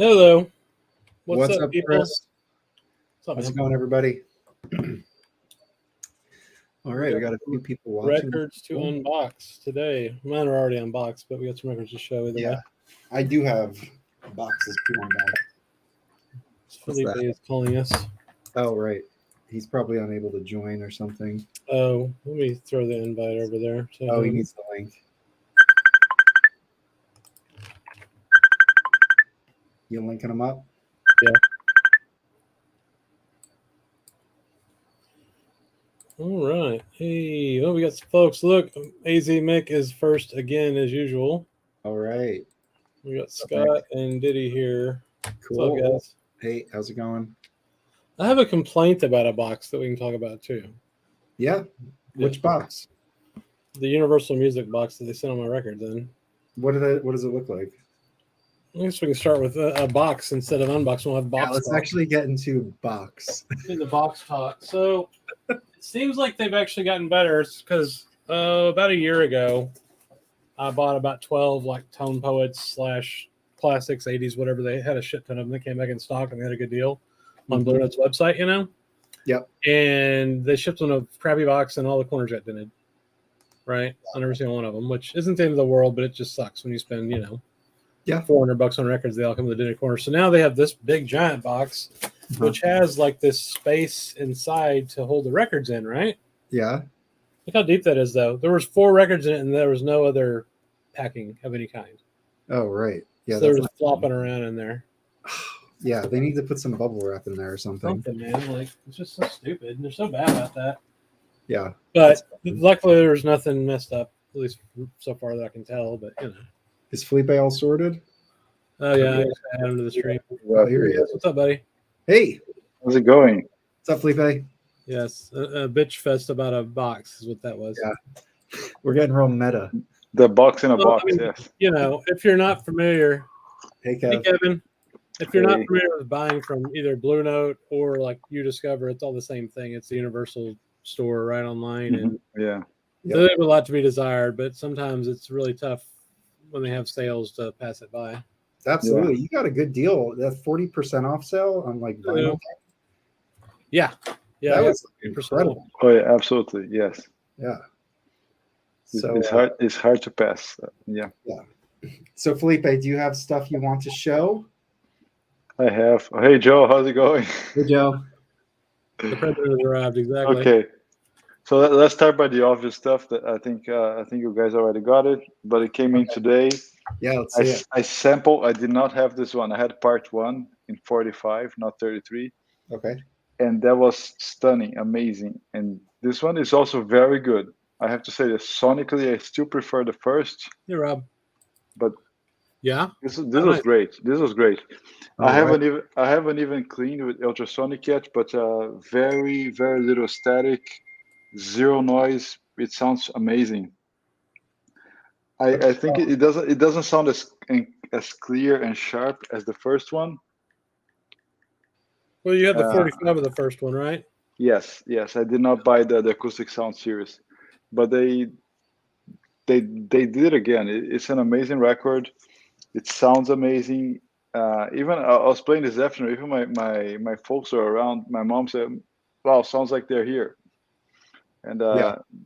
Hello. What's up, people? Chris? What's up, How's man? it going, everybody? All right, we got a few people watching. Records to unbox today. Mine are already unboxed, but we got some records to show either way. I do have boxes to unbox. Felipe is calling us. Oh, right. He's probably unable to join or something. Oh, let me throw the invite over there. Oh, he needs the link. You linking him up? Yeah. All right. Hey, oh, we got some folks. Look, AZ Mick is first again as usual. All right. We got Scott and Diddy here. Cool. What's up, guys? Hey, how's it going? I have a complaint about a box that we can talk about too. Yeah. Which box? The Universal Music box that they sent on my records in. What does it look like? I guess we can start with a box instead of unbox. We'll have box. Yeah, let's actually get into box. In the box talk. So it seems like they've actually gotten better because about a year ago, I bought about 12 like Tone Poets / classics, 80s, whatever. They had a shit ton of them. They came back in stock and they had a good deal on Blue Note's website, you know? Yep. And they shipped them in a crappy box and all the corners got dented. Right? On every single one of them, which isn't the end of the world, but it just sucks when you spend, $400 on records. They all come with a dented corner. So now they have this big giant box, which has like this space inside to hold the records in, right? Yeah. Look how deep that is, though. There was 4 records in it, and there was no other packing of any kind. Oh, right. Yeah, so they're just flopping around in there. Yeah, they need to put some bubble wrap in there or something. Man. Like, it's just so stupid. And they're so bad about that. Yeah. But luckily, there's nothing messed up, at least so far that I can tell. But, Is Felipe all sorted? Oh, yeah. I just add him to the stream. Well, here he is. What's up, buddy? Hey. How's it going? What's up, Felipe? Yes. A bitch fest about a box is what that was. Yeah. We're getting real meta. The box in a box, yes. If you're not familiar, hey, Kev. Hey, Kevin. If you're not familiar with buying from either Blue Note or like You Discover, it's all the same thing. It's the universal store right online. And yeah. So they have a lot to be desired, but sometimes it's really tough when they have sales to pass it by. Absolutely. You got a good deal. That 40% off sale on like vinyl. Yeah. Yeah. That was incredible. Oh, yeah, absolutely. Yes. Yeah. So it's hard to pass. Yeah. So Felipe, do you have stuff you want to show? I have. Hey Joe, how's it going? Hey Joe. The president has arrived, exactly. Okay. So let's start by the obvious stuff that I think you guys already got it, but it came in today. Yeah, let's see it. I sampled. I did not have this one. I had part 1 in 45, not 33. Okay. And that was stunning, amazing. And this one is also very good. I have to say that sonically, I still prefer the first. Hey, Rob. But yeah, this was great. This was great. Oh, I haven't even cleaned with ultrasonic yet, but very, very little static, zero noise. It sounds amazing. I think it doesn't sound as clear and sharp as the first one. Well, you had the 45 of the first one, right? Yes. I did not buy the acoustic sound series, but they did it again. It's an amazing record. It sounds amazing. Even I was playing this afternoon. Even my folks are around. My mom said, "Wow, sounds like they're here," and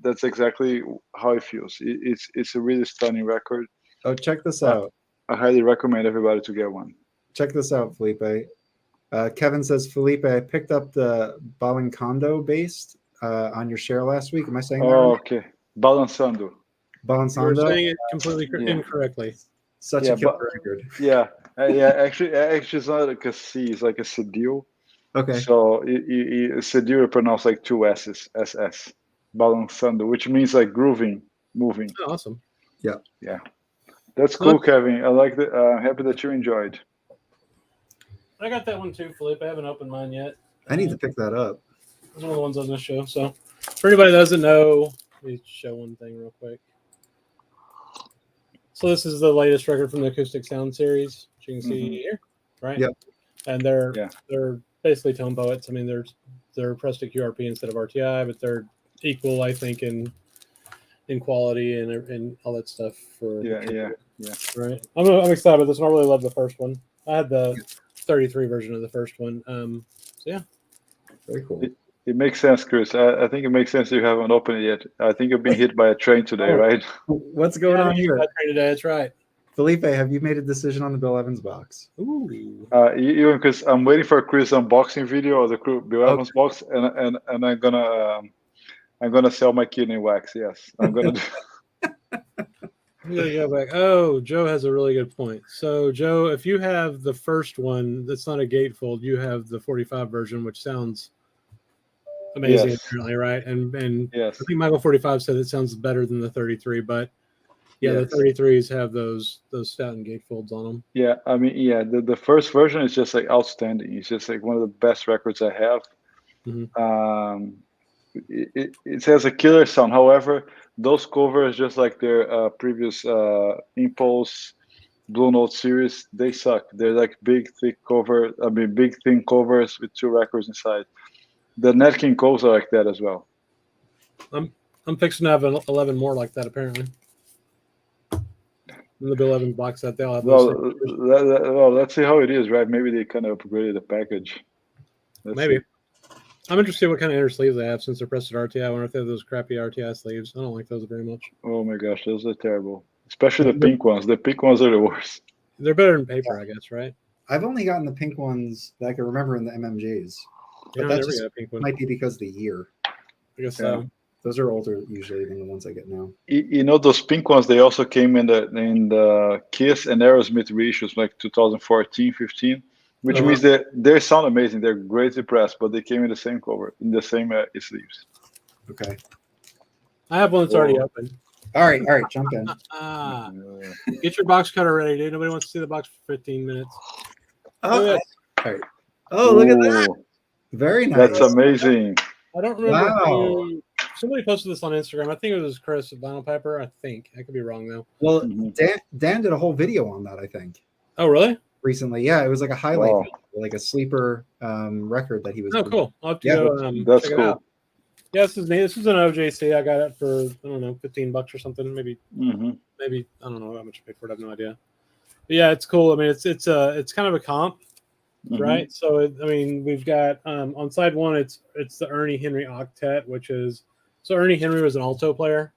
that's exactly how it feels. It's a really stunning record. Oh, check this out. I highly recommend everybody to get one. Check this out, Felipe. Kevin says, Felipe, I picked up the Balancondo bass on your share last week. Am I saying that right? Okay. Balançando. Balançando? You're saying it completely incorrectly. Such a killer record. Yeah. Actually, it's not like a C. It's like a cedille. Okay. So cedille pronounced like 2 S's, SS. Balançando, which means like grooving, moving. Oh, awesome. Yeah. Yeah. That's cool, Kevin. I like that. I'm happy that you enjoyed. I got that one too, Felipe. I haven't opened mine yet. I need to pick that up. It's one of the ones I was going to show. So, for anybody that doesn't know, let me show one thing real quick. So, this is the latest record from the Acoustic Sound series, which you can see here, right? Yep. And they're basically Tone Poets. I mean, they're pressed at QRP instead of RTI, but they're equal, I think, in quality and all that stuff. Right. I'm excited about this one. I really love the first one. I had the 33 version of the first one. So yeah, Very cool. It makes sense, Chris. I think it makes sense you haven't opened it yet. I think you're being hit by a train today, right? What's going on here? Today, that's right. Felipe, have you made a decision on the Bill Evans box? Ooh. Even because I'm waiting for Chris' unboxing video of the Bill Evans box, and I'm gonna sell my kidney wax. Yes, I'm gonna do. I'm gonna go back. Oh, Joe has a really good point. So, Joe, if you have the first one that's not a gatefold, you have the 45 version, which sounds amazing, Yes. apparently, right? And Yes. I think Michael 45 said it sounds better than the 33, but yeah, Yes. the 33s have those Stoughton gatefolds on them. Yeah, I mean, yeah, the first version is just like outstanding. It's just like one of the best records I have. Mm-hmm. It has a killer sound. However, those covers, just like their previous Impulse Blue Note series, they suck. They're like big, thick cover. I mean, big, thin covers with 2 records inside. The Nat King Coles are like that as well. I'm fixing to have 11 more like that, apparently. In the Bill Evans box set, they'll have those. Well, let's see how it is, right? Maybe they kind of upgraded the package. Maybe. I'm interested what kind of inner sleeves they have since they're pressed at RTI. I wonder if they have those crappy RTI sleeves. I don't like those very much. Oh my gosh, those are terrible. Especially the pink ones. The pink ones are the worst. They're better than paper, I guess, right? I've only gotten the pink ones that I can remember in the MMJs. But that just might be because of the year. I guess so. Those are older usually than the ones I get now. You know, those pink ones, they also came in the Kiss and Aerosmith reissues, like 2014, 15, which means that they sound amazing. They're greatly pressed, but they came in the same cover, in the same sleeves. Okay. I have one that's already open. All right, jump in. Get your box cutter ready, dude. Nobody wants to see the box for 15 minutes. All right. Oh, look at that. Very nice. That's amazing. I don't remember somebody posted this on Instagram. I think it was Chris at Vinyl Piper. I think. I could be wrong, though. Well, Dan did a whole video on that, I think. Oh, really? Recently. Yeah, it was like a highlight, like a sleeper record that he was doing. Cool. I'll have to go that's check cool. it out. Yeah, this is an OJC. I got it for, I don't know, $15 or something. Maybe, maybe, I don't know how much I paid for it. I have no idea. But yeah, it's cool. I mean, it's kind of a comp. Right, so I mean, we've got on side one, it's the Ernie Henry Octet, which is Ernie Henry was an alto player,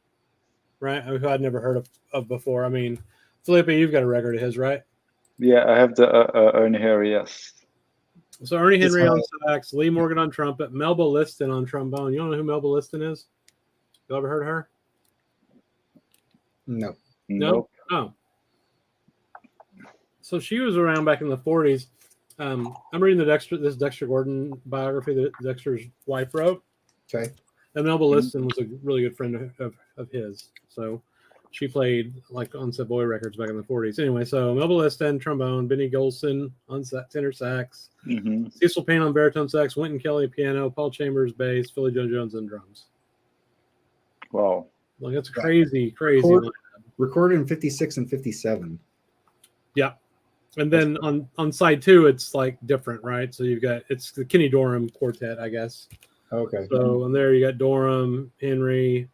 right? Who I'd never heard of before. I mean, Felipe, you've got a record of his, right? Yeah, I have the Ernie Henry, yes. So Ernie Henry on sax, Lee Morgan on trumpet, Melba Liston on trombone. You don't know who Melba Liston is? You ever heard of her? No. Nope. Oh. So she was around back in the 40s. I'm reading this Dexter Gordon biography that Dexter's wife wrote. Okay. And Melba Liston was a really good friend of his. So she played like on Savoy Records back in the 40s. Anyway, so Melba Liston, trombone, Benny Golson on tenor sax, Cecil Payne on baritone sax, Wynton Kelly piano, Paul Chambers bass, Philly Joe Jones on drums. Wow. Like that's crazy. Recorded in 56 and 57. Yeah. And then on side two, it's like different, right? So it's the Kenny Dorham quartet, I guess. Okay. So and there you got Dorham, Henry,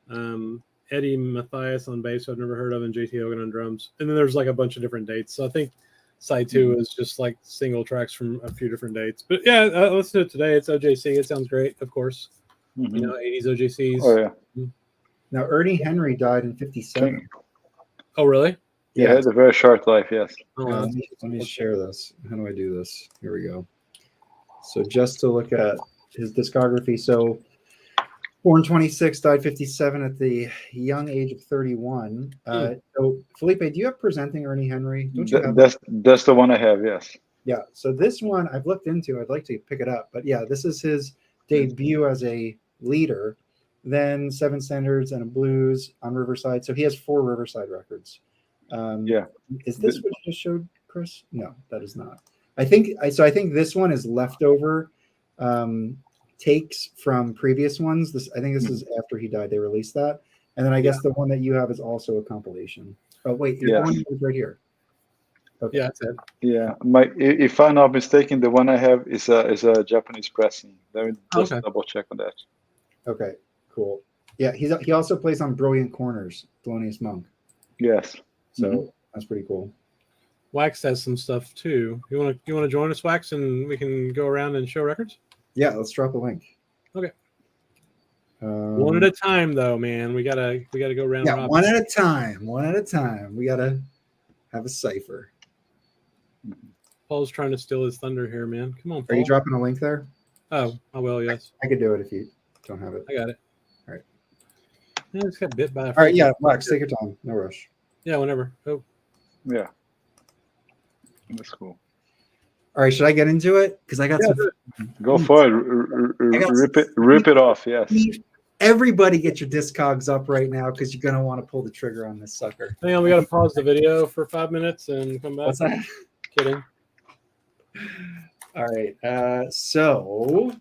Eddie Mathias on bass, I've never heard of, and JT Hogan on drums. And then there's like a bunch of different dates. So I think side two is just like single tracks from a few different dates. But yeah, let's do it today. It's OJC. It sounds great, of course. You know, 80s OJCs. Oh yeah. Now Ernie Henry died in 57. Oh really? Yeah, it had a very short life, yes. Let me share this. How do I do this? Here we go. So just to look at his discography. So born 26, died 57 at the young age of 31. So Felipe, do you have Presenting Ernie Henry? Don't you have that's the one I have, yes. Yeah. So this one I've looked into. I'd like to pick it up. But yeah, this is his debut as a leader. Then 7 Standards and a Blues on Riverside. So he has 4 Riverside records. Is this what you just showed, Chris? No, that is not. I think this one is leftover takes from previous ones. I think this is after he died. They released that, and then I guess the one that you have is also a compilation. Oh wait, the one is right here. Okay. Yeah, that's it. Yeah, if I'm not mistaken, the one I have is a Japanese pressing. Let me just double check on that. Okay, cool. Yeah, he also plays on Brilliant Corners, Thelonious Monk. Yes. So that's pretty cool. Wax has some stuff too. You want to join us, Wax, and we can go around and show records? Yeah, let's drop a link. Okay. One at a time, though, man. We gotta go round. Yeah, robin. one at a time. One at a time. We gotta have a cipher. Paul's trying to steal his thunder here, man. Come on, Paul. Are you dropping a link there? Oh, I will. Yes, I could do it if you don't have it. I got it. All right. Yeah, it's got bit by. All right. Yeah, Wax, take your time. No rush. Yeah, whenever. Oh. Yeah. That's cool. All right. Should I get into it? Because I got some. Go for it. Rip it off. Yes. Everybody get your Discogs up right now because you're gonna want to pull the trigger on this sucker. Hang on, we gotta pause the video for 5 minutes and come back. What's that? Kidding. All right. So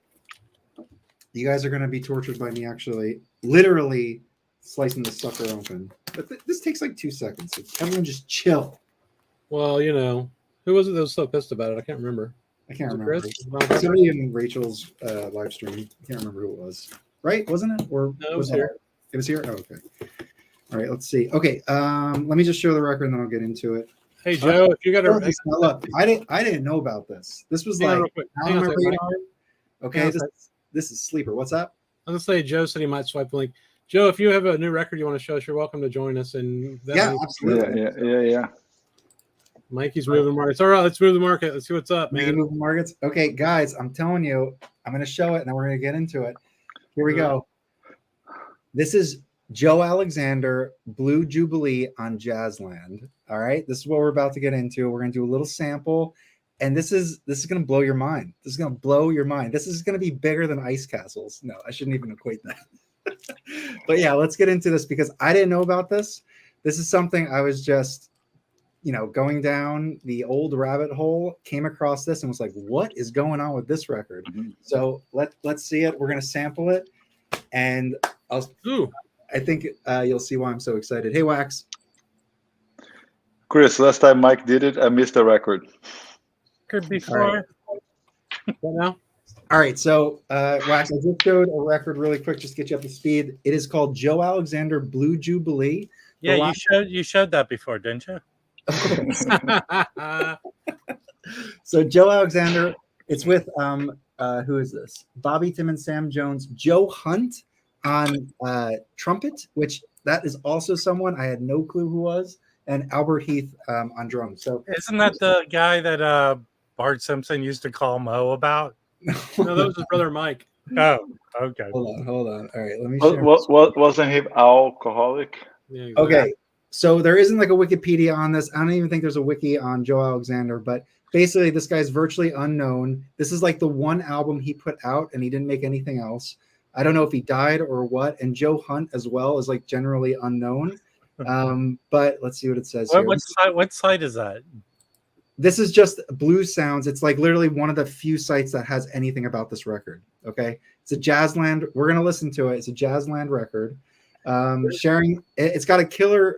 you guys are gonna be tortured by me actually, literally slicing the sucker open. But this takes like 2 seconds. So everyone just chill. Well, you know, who was it that was so pissed about it? I can't remember. I can't Was it remember. Chris? Somebody in Rachel's live stream. I can't remember who it was. Right? Wasn't it? Or No, it was here. It was here? Oh, okay. All right, let's see. Okay, let me just show the record and then I'll get into it. Hey Joe, if you got a Look, I didn't know about this. This was like hang on a second. okay, this is sleeper. What's up? I was gonna say Joe said he might swipe the link. Joe, if you have a new record you want to show us, you're welcome to join us. And Yeah, absolutely. Yeah. Mikey's moving the markets. All right, let's move the market. Let's see what's up, man. Moving markets. Okay, guys, I'm telling you, I'm gonna show it and then we're gonna get into it. Here we go. This is Joe Alexander Blue Jubilee on Jazzland. All right, this is what we're about to get into. We're gonna do a little sample, and this is gonna blow your mind. This is gonna blow your mind. This is gonna be bigger than ice castles. No, I shouldn't even equate that. But yeah, let's get into this because I didn't know about this. This is something I was just, going down the old rabbit hole, came across this and was like, what is going on with this record? Mm-hmm. So let's see it. We're gonna sample it, and I think you'll see why I'm so excited. Hey, Wax. Chris, last time Mike did it, I missed the record. Could be far. What now? All right, so Wax, I just showed a record really quick, just to get you up to speed. It is called Joe Alexander Blue Jubilee. Yeah, you showed that before, didn't you? So Joe Alexander, it's with who is this? Bobby Timmons, Sam Jones, Joe Hunt on trumpet, which that is also someone I had no clue who was, and Albert Heath on drums. So isn't that the guy that Bart Simpson used to call Mo about? No, that was his brother Mike. Oh, okay. Hold on. All right, let me. Wasn't he alcoholic? Yeah, exactly. Okay, so there isn't like a Wikipedia on this. I don't even think there's a wiki on Joe Alexander, but basically this guy's virtually unknown. This is like the one album he put out, and he didn't make anything else. I don't know if he died or what. And Joe Hunt as well is like generally unknown. But let's see what it says here. What site is that? This is just Blues Sounds. It's like literally one of the few sites that has anything about this record. Okay, it's a Jazzland. We're gonna listen to it. It's a Jazzland record. Sharing. It's got a killer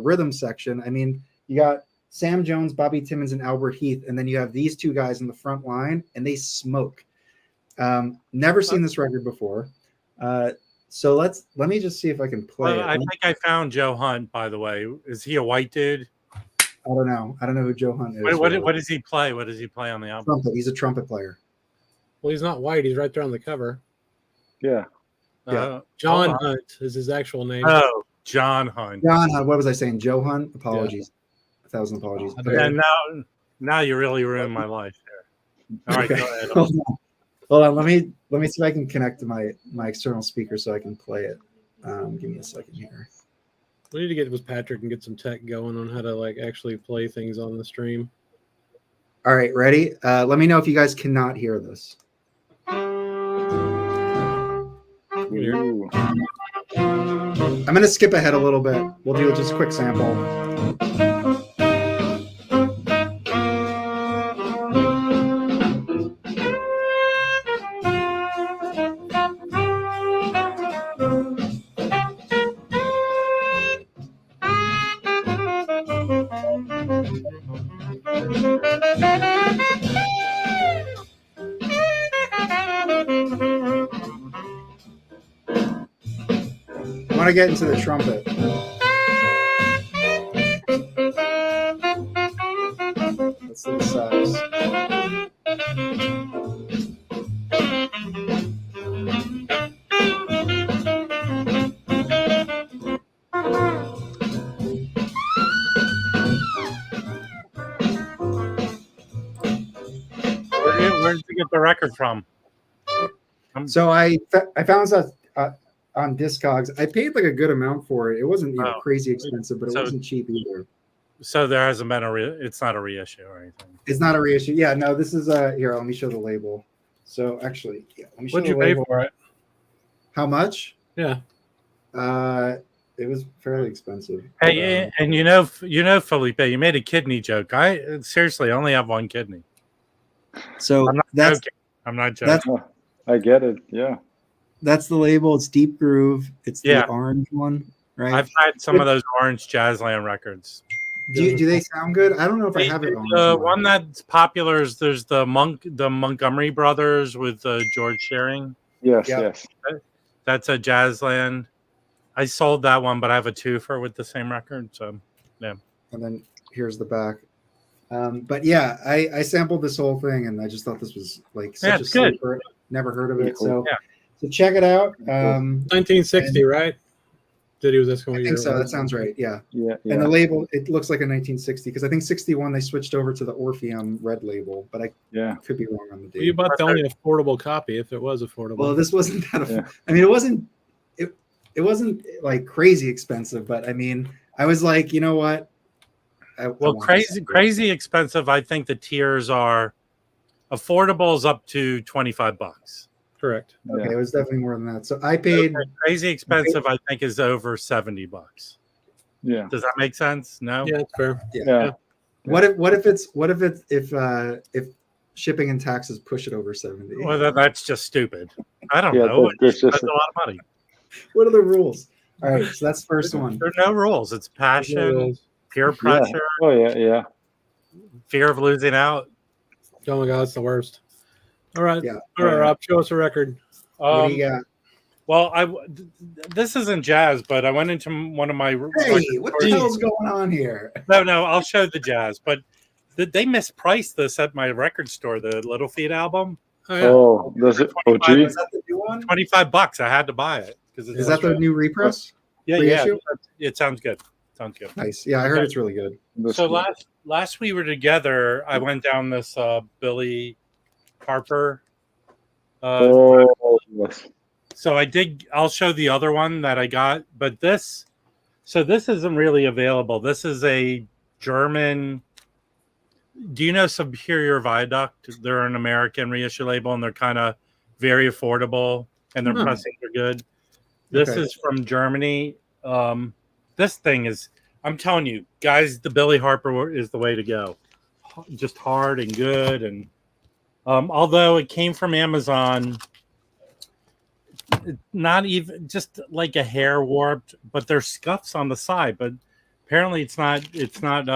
rhythm section. I mean, you got Sam Jones, Bobby Timmons, and Albert Heath, and then you have these two guys in the front line, and they smoke. Never seen this record before. So let me just see if I can play it. I think I found Joe Hunt, by the way. Is he a white dude? I don't know who Joe Hunt is. What does he play? What does he play on the album? Trumpet. He's a trumpet player. Well, he's not white. He's right there on the cover. Yeah. John Hunt is his actual name. Oh, John Hunt. John Hunt. What was I saying? Joe Hunt. Apologies. Yeah. 1,000 apologies. And now you really ruined my life there. All right, go ahead. Hold on. Let me see if I can connect to my external speaker so I can play it. Give me a second here. We need to get with Patrick and get some tech going on how to like actually play things on the stream. All right, ready? Let me know if you guys cannot hear this. Ooh. I'm going to skip ahead a little bit. We'll do just a quick sample. I want to get into the trumpet. Where did you get the record from? So I found this on Discogs. I paid like a good amount for it. It wasn't crazy expensive, but it wasn't cheap either. So there hasn't been it's not a reissue or anything. It's not a reissue. Yeah, no, this is here. Let me show the label. So actually, yeah, let me show What'd the you pay label. for it? How much? Yeah. It was fairly expensive. Hey, and you know, Felipe, you made a kidney joke. I seriously only have one kidney. So I'm not joking. I get it. Yeah. That's the label. It's Deep Groove. It's the orange one, right? I've had some of those orange Jazzland records. Do they sound good? I don't know if I have it on. The one that's popular is there's the Montgomery Brothers with George Shearing. Yes, Yep. yes. That's a Jazzland. I sold that one, but I have a twofer with the same record. So, yeah. And then here's the back. But yeah, I sampled this whole thing, and I just thought this was like such a sleeper. Never heard of it, so check it out. 1960, right? Did he was asking? I think so. That sounds right. Yeah. Yeah. And the label, it looks like a 1960 because I think 61 they switched over to the Orpheum red label, but I could be wrong on the date. Well, you bought the only affordable copy, if it was affordable. Well, this wasn't that. I mean, it wasn't like crazy expensive, but I mean, I was like, you know what? Crazy expensive. I think the tiers are affordable is up to $25. Correct. Okay, it was definitely more than that. So I paid. Crazy expensive, I think, is over $70. Yeah. Does that make sense? No. Yeah, it's fair. Yeah. What if shipping and taxes push it over 70? Well, that's just stupid. I don't know. That's a lot of money. What are the rules? All right, so that's the first one. There are no rules. It's passion, peer pressure. Oh yeah. Fear of losing out. Oh my God, it's the worst. All right. Yeah. All right, Rob, show us a record. What do you got? Well, this isn't jazz, but I went into one of my. Hey, what the hell's going on here? No, I'll show the jazz, but they mispriced this at my record store, the Little Feat album. Oh, does it? Oh, gee. Is that the new one? $25. I had to buy it because is that the new repress? Yeah. It sounds good. Nice. Yeah, I heard it's really good. So last we were together, I went down this Billy Harper. Yes. So I'll show the other one that I got, but this isn't really available. This is a German. Do you know Superior Viaduct? They're an American reissue label, and they're kind of very affordable, and their pressings are good. This is from Germany. This thing is, I'm telling you, guys, the Billy Harper is the way to go. Just hard and good, and although it came from Amazon, not even just like a hair warped, but there's scuffs on the side. But apparently, it's not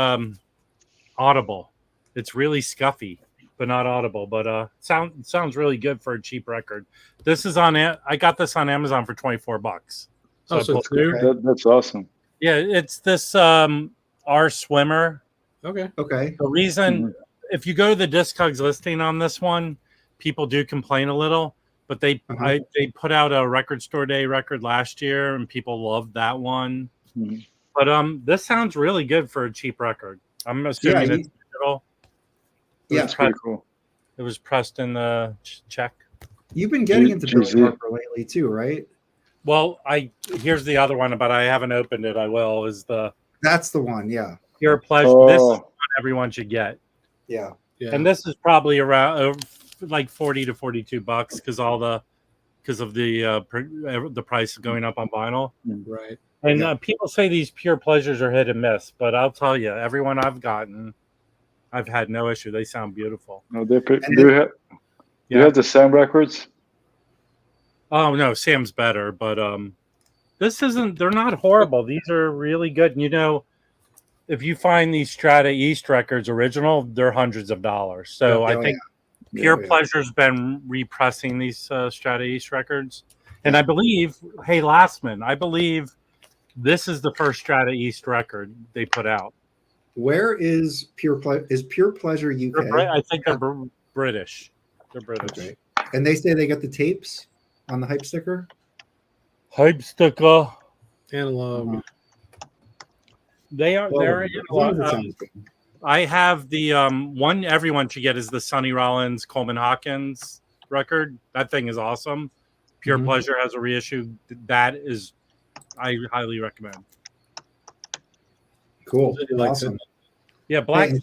audible. It's really scuffy, but not audible. But sounds really good for a cheap record. This is I got this on Amazon for $24. So it's new? That's awesome. Yeah, it's this R Swimmer. Okay. Okay. The reason, if you go to the Discogs listing on this one, people do complain a little, but they put out a Record Store Day record last year, and people loved that one. Mm-hmm. But this sounds really good for a cheap record. I'm assuming it's digital. Yeah, it's pretty cool. It was pressed in the Czech. You've been getting into Billy Harper lately too, right? Well, here's the other one, but I haven't opened it. I will. That's the one, yeah. Pure Pleasure. This is what everyone should get. Yeah. And this is probably around like $40 to $42 because of the price going up on vinyl. Right. And people say these Pure Pleasures are hit and miss, but I'll tell you, everyone I've gotten, I've had no issue. They sound beautiful. No, do you have the Sam records? Oh no, Sam's better, but they're not horrible. These are really good. And, you know, if you find these Strata-East records original, they're hundreds of dollars. So I think Pure Pleasure's been repressing these Strata-East records. And I believe, hey Lastman, I believe this is the first Strata-East record they put out. Where is Pure Pleasure UK? I think they're British. They're British. Okay. And they say they got the tapes on the hype sticker. Hype sticker. Analog. Uh-huh. They're As long as it sounds good. I have the one everyone should get is the Sonny Rollins Coleman Hawkins record. That thing is awesome. Pure Pleasure has a reissue. That is, I highly recommend. Cool. Like Awesome. it. Yeah, Black. Hey,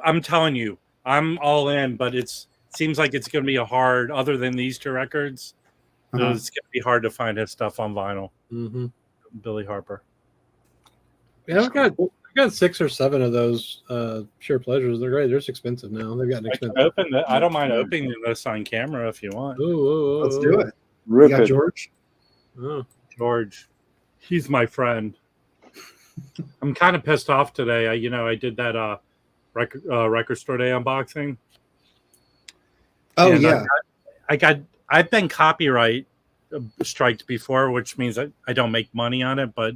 I'm telling you, I'm all in, but it seems like it's going to be a hard. Other than these two records, it's going to be hard to find his stuff on vinyl. Mm-hmm. Billy Harper. Yeah, I've got 6 or 7 of those Pure Pleasures. They're great. They're just expensive now. They've gotten expensive. I don't mind opening this on camera if you want. Ooh, let's do it. Rip You got it. George? Oh. George, he's my friend. I'm kind of pissed off today. I did that record store day unboxing. Oh, And yeah. I've been copyright striked before, which means I don't make money on it, but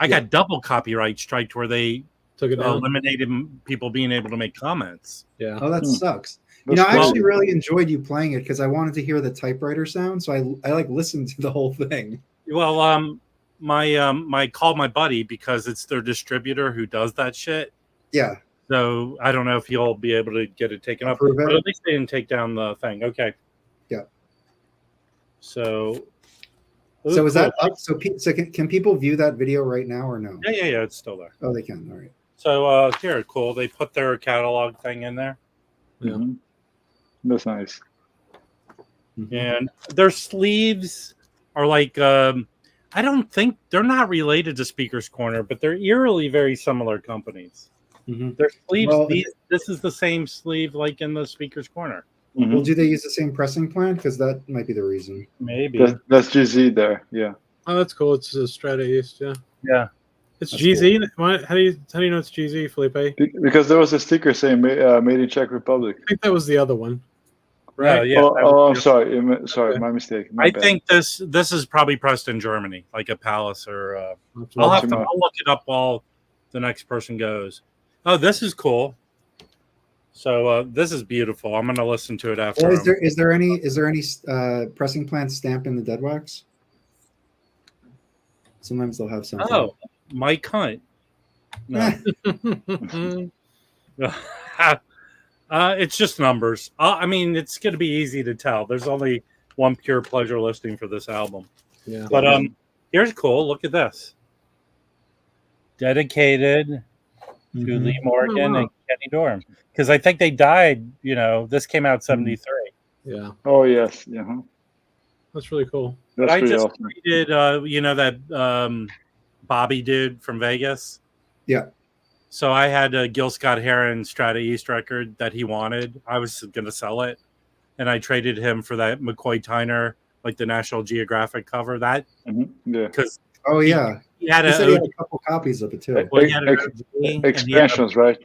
I got double copyright striked where they Took it down. eliminated people being able to make comments. Yeah. Oh, that sucks. That's I cool. actually really enjoyed you playing it because I wanted to hear the typewriter sound, so I like listened to the whole thing. Well, my called my buddy because it's their distributor who does that shit. Yeah. So I don't know if he'll be able to get it taken up, Approve it? but at least they didn't take down the thing. Okay. Yeah. So. So is that up? So can people view that video right now or no? Yeah, it's still there. Oh, they can. All right. So here, cool. They put their catalog thing in there. Yeah. Mhm. That's nice. And their sleeves are like I don't think they're not related to Speaker's Corner, but they're eerily very similar companies. Mhm. Their sleeves, Well, this is the same sleeve like in the Speaker's Corner. Well, do they use the same pressing plan? Because that might be the reason. Maybe. That's GZ there. Yeah. Oh, that's cool. It's a Strata-East. Yeah. Yeah. It's That's GZ. How do you know it's GZ, Felipe? Because there was a sticker saying made in Czech Republic. I think that was the other one. Right. Yeah. I'm sorry. Sorry, my mistake. My I bad. think this is probably pressed in Germany, like a Palace or. I'll I'll look it up while the next person goes. Oh, this is cool. So this is beautiful. I'm going to listen to it after. Well, is there any pressing plan stamp in the dead wax? Sometimes they'll have something. Oh, Mike Hunt. No. It's just numbers. I mean, it's going to be easy to tell. There's only one Pure Pleasure listing for this album. Yeah. But here's cool. Look at this. Dedicated to Lee Morgan and Kenny Dorham. Because I think they died, this came out 73. Yeah. Oh, yes. Yeah. That's really cool. That's But I pretty just awesome. tweeted, that Bobby dude from Vegas. Yeah. So I had a Gil Scott-Heron Strata-East record that he wanted. I was going to sell it. And I traded him for that McCoy Tyner, like the National Geographic cover. That, Yeah. because Oh yeah. he had He said he had a couple copies of it too. well, he had an OG, and Expansions, right?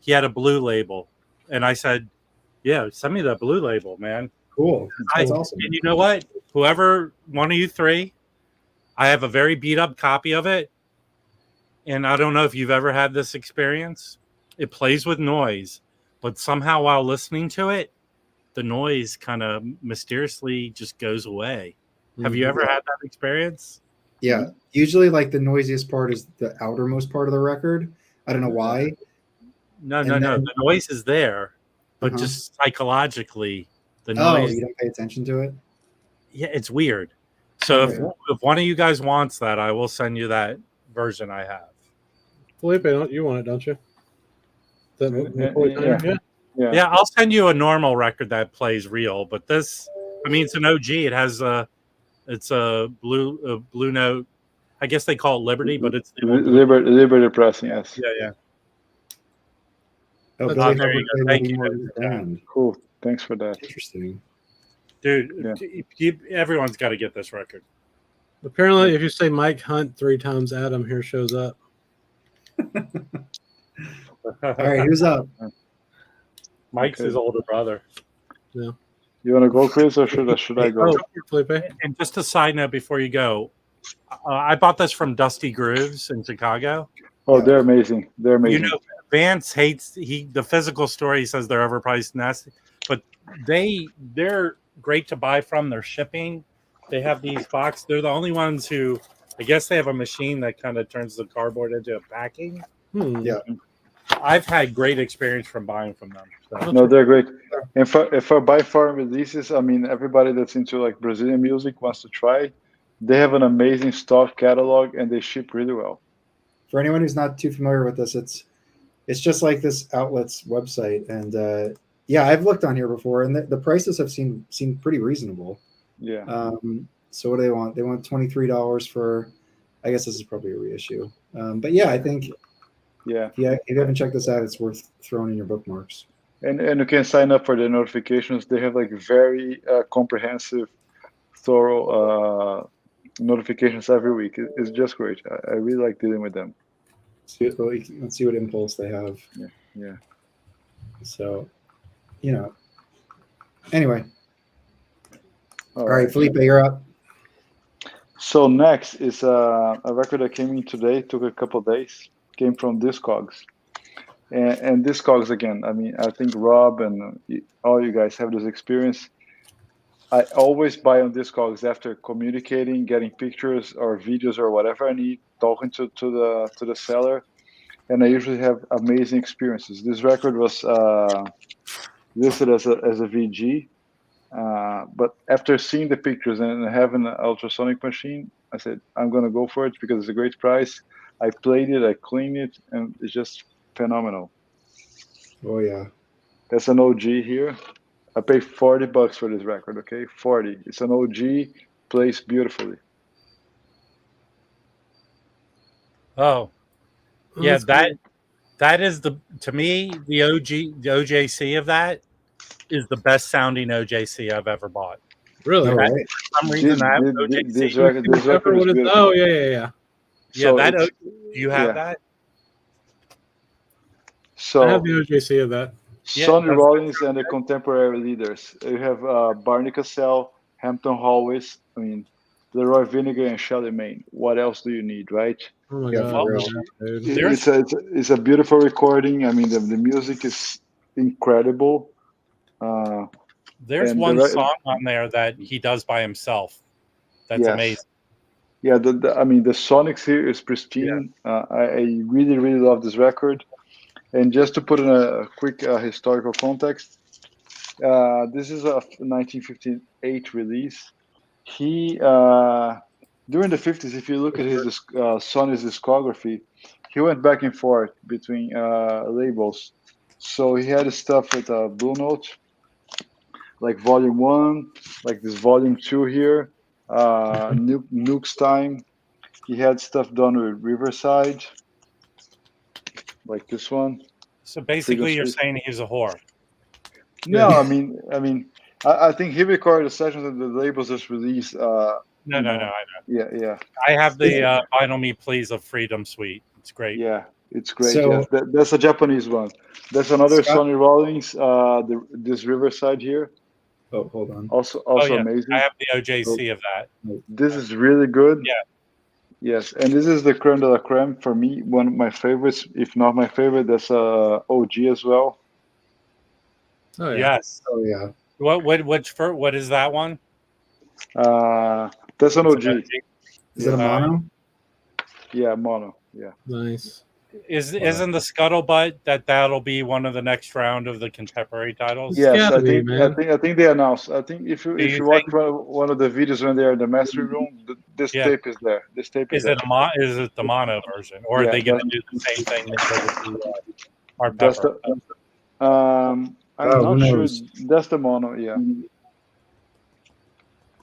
he had a blue label. And I said, yeah, send me that blue label, man. Cool. That's I- awesome. And you know what? Whoever, one of you three, I have a very beat up copy of it. And I don't know if you've ever had this experience. It plays with noise, but somehow while listening to it, the noise kind of mysteriously just goes away. Have you ever had that experience? Yeah. Usually, like the noisiest part is the outermost part of the record. I don't know why. No. then- The noise is there, but Uh-huh. just psychologically, the Oh, noise. you don't pay attention to it. Yeah, it's weird. So Yeah. if one of you guys wants that, I will send you that version I have. Felipe, you want it, don't you? Yeah. Yeah, I'll send you a normal record that plays real, but this, I mean, it's an OG. It has it's a blue note. I guess they call it Liberty, but it's the old blue. Liberty Pressing, yes. Yeah. Oh, That's- Billy there Harper you go. played Thank Lee you. Morgan's band. Cool. Thanks for that. Interesting. Dude, everyone's got to get this record. Apparently, if you say Mike Hunt 3 times, Adam here shows up. All right, who's up? Mike's Okay. his older brother. You want to go, Chris, or should I go? Oh, Felipe. And just a side note before you go, I bought this from Dusty Grooves in Chicago. Oh, they're amazing. They're amazing. You know, Vance hates the physical store. He says they're overpriced, nasty. but they're great to buy from. Their shipping. They have these boxes. They're the only ones who, I guess, they have a machine that kind of turns the cardboard into a packing. Yeah. I've had great experience from buying from them. So. No, they're great. And for by far releases, I mean, everybody that's into like Brazilian music wants to try. They have an amazing stock catalog, and they ship really well. For anyone who's not too familiar with this, it's just like this outlet's website, and yeah, I've looked on here before, and the prices have seemed pretty reasonable. Yeah. So what do they want? They want $23 for, I guess this is probably a reissue. But yeah, I think if you haven't checked this out, it's worth throwing in your bookmarks. And you can sign up for the notifications. They have like very comprehensive, thorough notifications every week. It's just great. I really like dealing with them. Let's see what impulse they have. Yeah. So, anyway. All right, Felipe, you're up. So next is a record that came in today. Took a couple of days. Came from Discogs. And Discogs, again, I mean, I think Rob and all you guys have this experience. I always buy on Discogs after communicating, getting pictures or videos or whatever I need, talking to the seller, and I usually have amazing experiences. This record was listed as a VG, but after seeing the pictures and having an ultrasonic machine, I said, I'm going to go for it because it's a great price. I played it, I cleaned it, and it's just phenomenal. Oh yeah, that's an OG here. I paid $40 for this record. Okay, 40. It's an OG, plays beautifully. Oh, yeah, that is to me the OJC of that is the best sounding OJC I've ever bought. Really? All right. For some reason, this record is beautiful. Oh yeah. So that do you have that? So I have the OJC of that. Sonny Rollins and the contemporary leaders. You have Barney Cassell, Hampton Hallways. I mean, Leroy Vinegar and Shelley Main. What else do you need, right? Oh my Yeah, god! It's a beautiful recording. I mean, the music is incredible. There's one song on there that he does by himself. That's amazing. Yeah, I mean, the Sonics here is pristine. Yeah. I really, really love this record. And just to put in a quick historical context, this is a 1958 release. He, during the 50s, if you look at his Sonny's discography, he went back and forth between labels. So he had stuff with Blue Note, like Volume 1, like this Volume 2 here, Nuke's Time. He had stuff done with Riverside, like this one. So basically, you're saying he's a whore. No, I mean, I think he recorded the sessions that the labels just released. No, I know. Yeah. I have the Vinyl Me Please of Freedom Suite. It's great. Yeah, it's great. So, that's a Japanese one. There's another Sonny Rollins, this Riverside here. Oh, hold on. Also amazing. I have the OJC of that. This is really good. Yeah. Yes, and this is the creme de la creme for me. One of my favorites, if not my favorite. That's OG as well. Oh yeah. Yes. Oh yeah. What is that one? That's an OG. Is it a mono? Yeah, mono. Yeah. Nice. Isn't the scuttlebutt that'll be one of the next round of the contemporary titles? Yes, I think they announced. I think if you watch one of the videos when they're in the master room, this tape is there. This tape is there. Is it the mono version, or are they going to do the same thing they did with the hard pepper? I'm not sure. That's the mono. Yeah.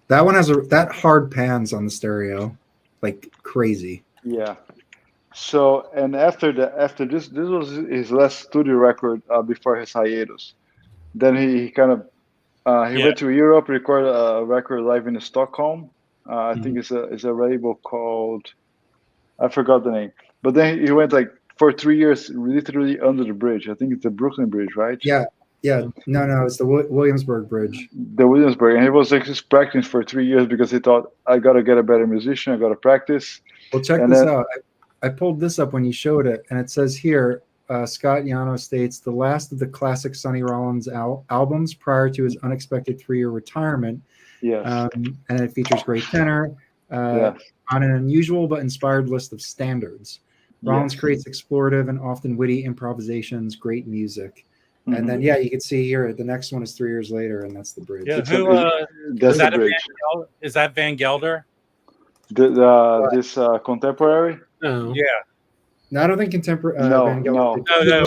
That one has that hard pans on the stereo, like crazy. Yeah. So, and after this was his last studio record before his hiatus. Then he kind of went to Europe, recorded a record live in Stockholm. I think it's a label called, I forgot the name. But then he went like for 3 years, literally under the bridge. I think it's the Brooklyn Bridge, right? Yeah. No, it's the Williamsburg Bridge. The Williamsburg, and he was like just practicing for 3 years because he thought, I gotta get a better musician. I gotta practice. Well, check this out. I pulled this up when you showed it, and it says here, Scott Yano states the last of the classic Sonny Rollins albums prior to his unexpected 3-year retirement. Yes. And it features great tenor on an unusual but inspired list of standards. Rollins creates explorative and often witty improvisations, great music. And then, you can see here, the next one is 3 years later, and that's the bridge. Yeah, that's the bridge. Is that Van Gelder? This contemporary? No. Yeah. No, I don't think contemporary. No.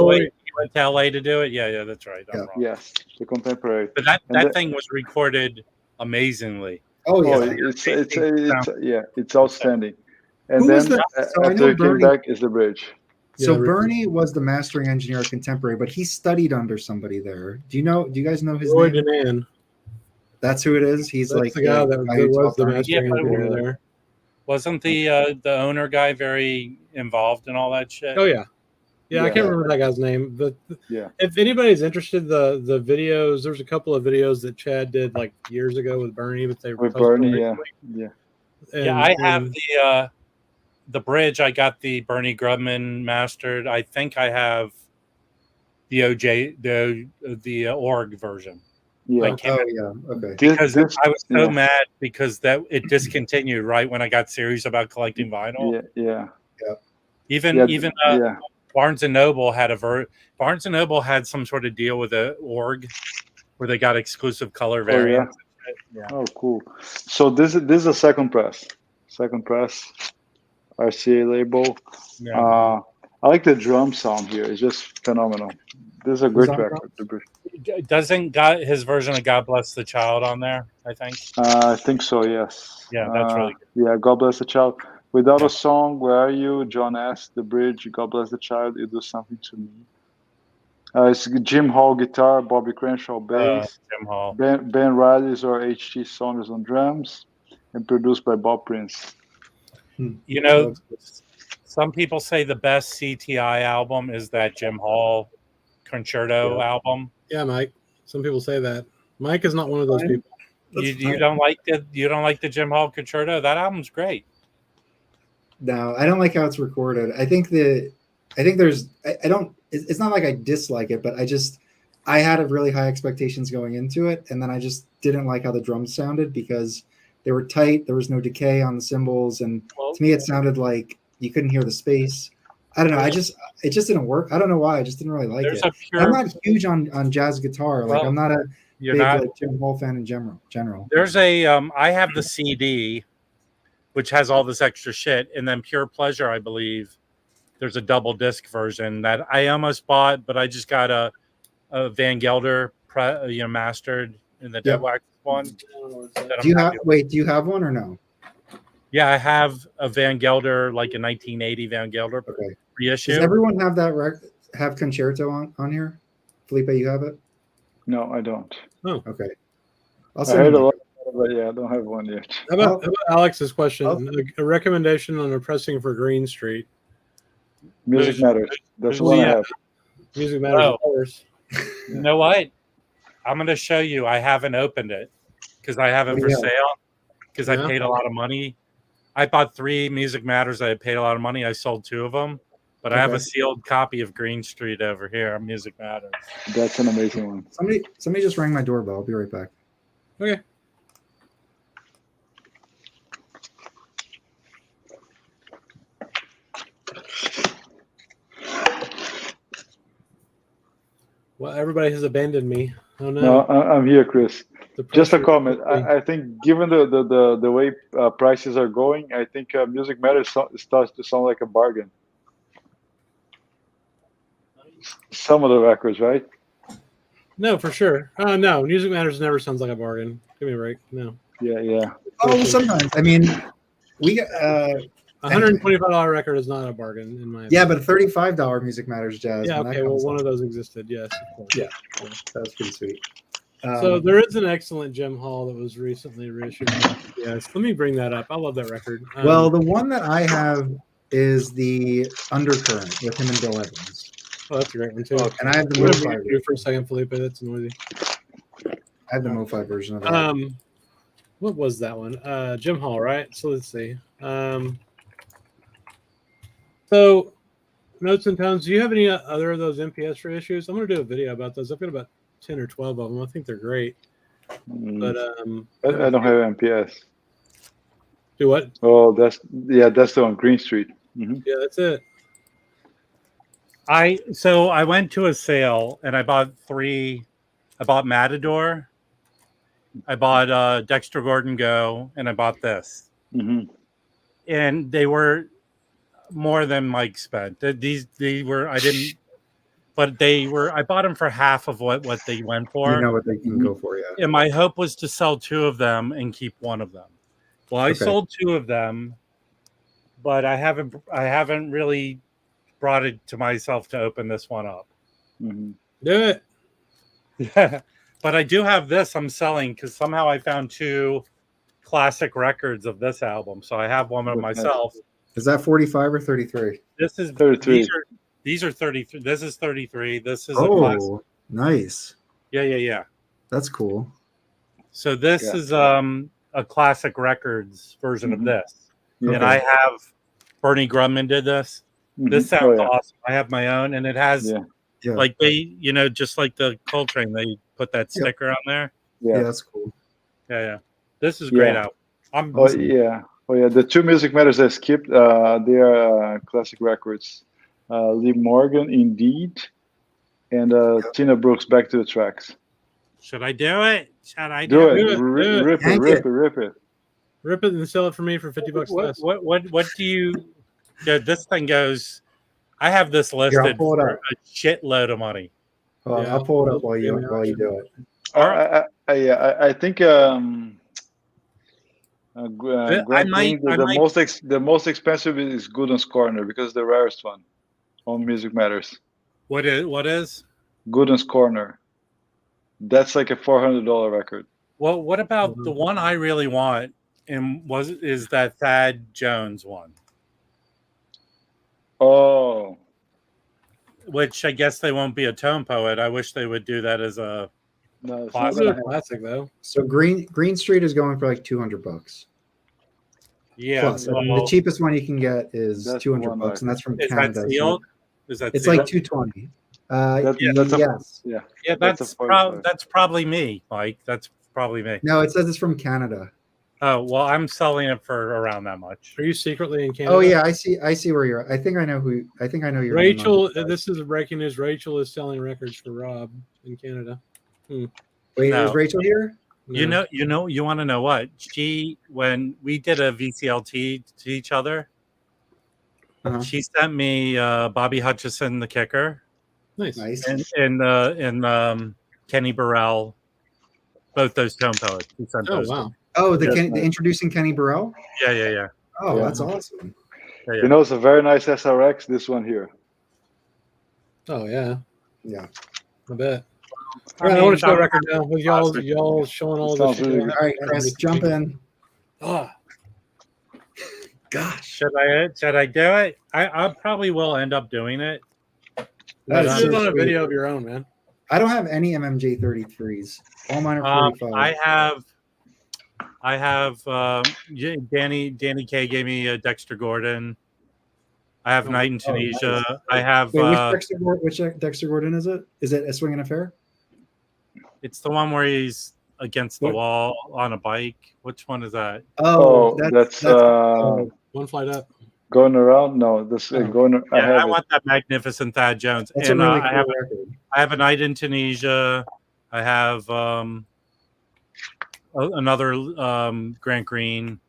Wait, you went to LA to do it? Yeah, that's right. I'm wrong. Yes, the contemporary. But that thing was recorded amazingly. Oh yeah, it's outstanding. And Who then after he came back is the bridge. So Bernie was the mastering engineer at Contemporary, but he studied under somebody there. Do you guys know his Roy name? Denan. That's who it is. He's That's like the guy that was the mastering engineer there. Wasn't the owner guy very involved in all that shit? Oh yeah. I can't remember that guy's name. If anybody's interested, the videos, there's a couple of videos that Chad did like years ago with Bernie, but they were I have the bridge. I got the Bernie Grubman mastered. I think I have the org version. Okay. Because I was so mad because it discontinued right when I got serious about collecting vinyl. Even Barnes and Noble had Barnes and Noble had some sort of deal with the org where they got exclusive color variants. Oh, cool. So this is a second press. RCA label. I like the drum sound here. It's just phenomenal. This is a great record. Doesn't his version of God Bless the Child on there, I think? I think so, yes. Yeah, that's really good. Yeah, God Bless the Child. Without a song, where are you? John S. The bridge, God Bless the Child, you do something to me. It's Jim Hall guitar, Bobby Crenshaw bass, Jim Hall. Ben Riley's or H.T. Saunders on drums, and produced by Bob Prince. You know, some people say the best CTI album is that Jim Hall Concerto album. Yeah, Mike. Some people say that. Mike is not one of those people. You don't like the Jim Hall Concerto? That album's great. No, I don't like how it's recorded. I think there's I don't. It's not like I dislike it, but I had a really high expectations going into it, and then I just didn't like how the drums sounded because they were tight. There was no decay on the cymbals, and to me, it sounded like you couldn't hear the space. I don't know. It just didn't work. I don't know why. I just didn't really like it. I'm not huge on jazz guitar. Like I'm not a big Jim Hall fan in general. There's I have the CD, which has all this extra shit, and then Pure Pleasure, I believe. There's a double disc version that I almost bought, but I just got a Van Gelder mastered in the Dead Wax one. Do you have one or no? Yeah, I have a Van Gelder, like a 1980 Van Gelder reissue. Does everyone have that have Concerto on here? Felipe, you have it? No, I don't. Oh, okay. I heard a lot, but I don't have one yet. How about Alex's question? A recommendation on a pressing for Green Street. Music Matters. That's what I have. Music Matters, of course. You know what? I'm going to show you. I haven't opened it because I have it for sale because I paid a lot of money. I bought 3 Music Matters. I paid a lot of money. I sold 2 of them, but I have a sealed copy of Green Street over here. Music Matters. That's an amazing one. Somebody just rang my doorbell. I'll be right back. Okay. Well, everybody has abandoned me. Oh no! No, I'm here, Chris. Just a comment. I think, given the way prices are going, I think Music Matters starts to sound like a bargain. Some of the records, right? No, for sure. No, Music Matters never sounds like a bargain. Give me a break. No. Yeah. Oh, sometimes. I mean, we got $125 record is not a bargain in my opinion. Yeah, but $35 Music Matters jazz. Yeah, okay. Well, one of those existed. Yes, of course. Yeah, that was pretty sweet. So there is an excellent Jim Hall that was recently reissued. Yes, let me bring that up. I love that record. Well, the one that I have is the Undercurrent with him and Bill Evans. Oh, that's a great one too. And I have the Mo-Fi version. For a second, Felipe. That's noisy. I have the Mo-Fi version of that. What was that one? Jim Hall, right? So let's see. So Notes and tones. Do you have any other of those MPS reissues? I'm going to do a video about those. I've got about 10 or 12 of them. I think they're great. But I don't have MPS. Do what? Oh, that's the one, Green Street. Mm-hmm. Yeah, that's it. So I went to a sale and I bought 3. I bought Matador, I bought Dexter Gordon Go, and I bought this. Mm-hmm. And they were more than Mike spent. They were, I didn't, but they were, I bought them for half of what they went for. You know what they can go for, yeah. And my hope was to sell 2 of them and keep 1 of them. Well, I sold 2 of them, but I haven't really brought it to myself to open this one up. Mm-hmm. Do it. Yeah. But I do have this I'm selling because somehow I found 2 classic records of this album. So I have one of myself. Is that 45 or 33? This is 33. These are 33. This is 33. This is a classic. Nice. Yeah. That's cool. So this is a classic records version of this. Okay. And I have Bernie Grumman did this. Mm-hmm. This sounds awesome. I have my own, and it has like they, just like the Coltrane, they put that sticker on there. Yeah, that's cool. Yeah. This is great out. The 2 Music Matters I skipped, they are classic records. Lee Morgan, Indeed, and Tina Brooks, Back to the Tracks. Should I do it? Should I do it? it? Rip it. Rip it and sell it for me for $50 less. What do you? Yeah, this thing goes. I have this listed for a shitload of money. I'll pull it up while you do it. I think the most expensive is Gooden's Corner because the rarest one on Music Matters. What is Gooden's Corner? That's like a $400 record. Well, what about the one I really want? And is that Thad Jones one? Oh, which I guess they won't be a tone poet. I wish they would do that as a classic though. So Green Street is going for like $200. Yeah, plus, the cheapest one you can get is $200, and that's from Canada. That sealed? Is that it's sealed? Like $220. That's probably me, Mike. That's probably me. No, it says it's from Canada. Oh well, I'm selling it for around that much. Are you secretly in Canada? Oh yeah, I see where you're at. I think I know you're. Rachel, this is breaking news. Rachel is selling records for Rob in Canada. Wait, is Rachel here? No. You want to know what? When we did a VCLT to each other, she sent me Bobby Hutchison, the kicker. Nice. And Kenny Burrell, both those tone poets. Wow. Oh, the introducing Kenny Burrell? Yeah. Oh, that's awesome. Yeah. It's a very nice SRX, this one here. Oh, yeah. Yeah. I bet. All right, I want to show a record now with y'all showing all this. All right, Chris, jump in. Oh. Gosh. Should I do it? I probably will end up doing it. That's on a video of your own, man. I don't have any MMJ 33s. All mine are 45. I have Danny K gave me a Dexter Gordon. I have Night in Tunisia. Nice. I have which Dexter Gordon is it? Is it A Swingin' Affair? It's the one where he's against the wall on a bike. Which one is that? Oh, that's One Flight Up. Going around? No, this going. I want that magnificent Thad Jones. That's a really cool record. I have A Night in Tunisia. I have another Grant Green.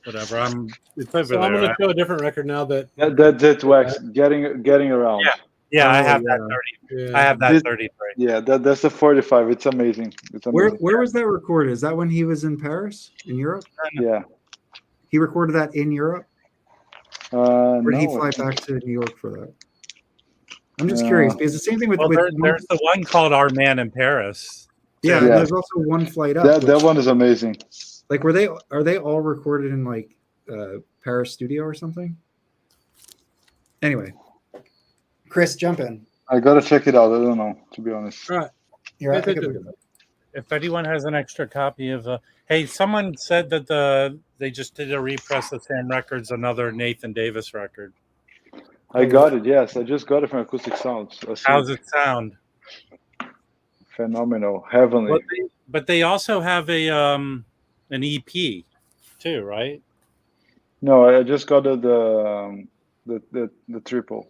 Whatever. It's over there. I'm going to show a different record now that's Wax getting around. Yeah, I have that 30. Yeah. I have that 33. Yeah, that's a 45. It's amazing. Where was that recorded? Is that when he was in Paris, in Europe? Yeah. He recorded that in Europe? Or did he fly back to New York for that? I'm just curious because the same thing with. There's the one called Our Man in Paris. Yeah, there's also One Flight Up. That one is amazing. Like, are they all recorded in like Paris studio or something? Anyway, Chris, jump in. I gotta check it out. I don't know, to be honest. All right. You're right. If anyone has an extra copy of hey, someone said that they just did a repress of Sam Records, another Nathan Davis record. I got it. Yes, I just got it from Acoustic Sounds. How's it sound? Phenomenal, heavenly. But they also have an EP too, right? No, I just got the triple.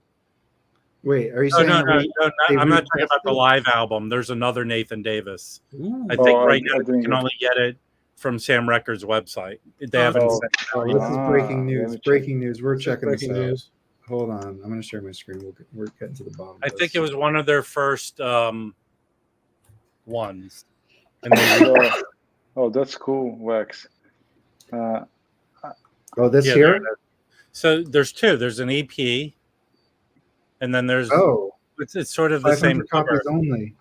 Wait, are you saying? No, I'm not talking about the live album. There's another Nathan Davis. I think right now you can only get it from Sam Records' website. They haven't sent it out yet. This is breaking news. Breaking news. We're checking this out. News. Hold on. I'm going to share my screen. We're getting to the bottom. I think it was one of their first ones. And they oh, that's cool, Wax. Here? So there's two. There's an EP. And then there's it's sort of the same copies only.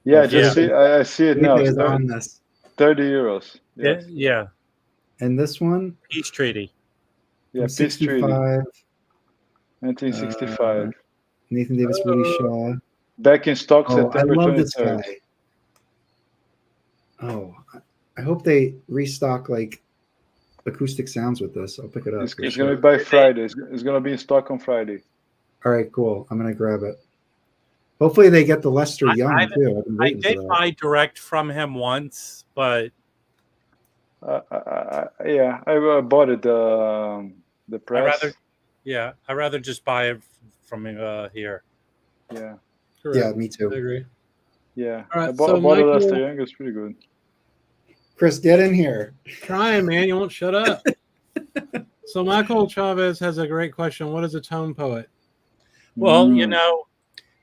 Yeah, I see it now. It's on this. 30 euros. Yes. Yeah. And this one? Peace Treaty. Yeah, Peace Treaty. 1965. Nathan Davis, Woody Shaw. Back in stock September 23rd. I love this guy. Oh, I hope they restock like acoustic sounds with this. I'll pick it up. It's going to be by Friday. It's going to be in stock on Friday. All right, cool. I'm gonna grab it. Hopefully, they get the Lester Young too. I did buy direct from him once, but I bought it the press. I'd rather just buy it from here. Yeah. Correct. Yeah, me too. I agree. Yeah. All right, I bought it Lester Young. It's pretty good. Chris, get in here. Trying, man. You won't shut up. So Michael Chavez has a great question. What is a tone poet? Well,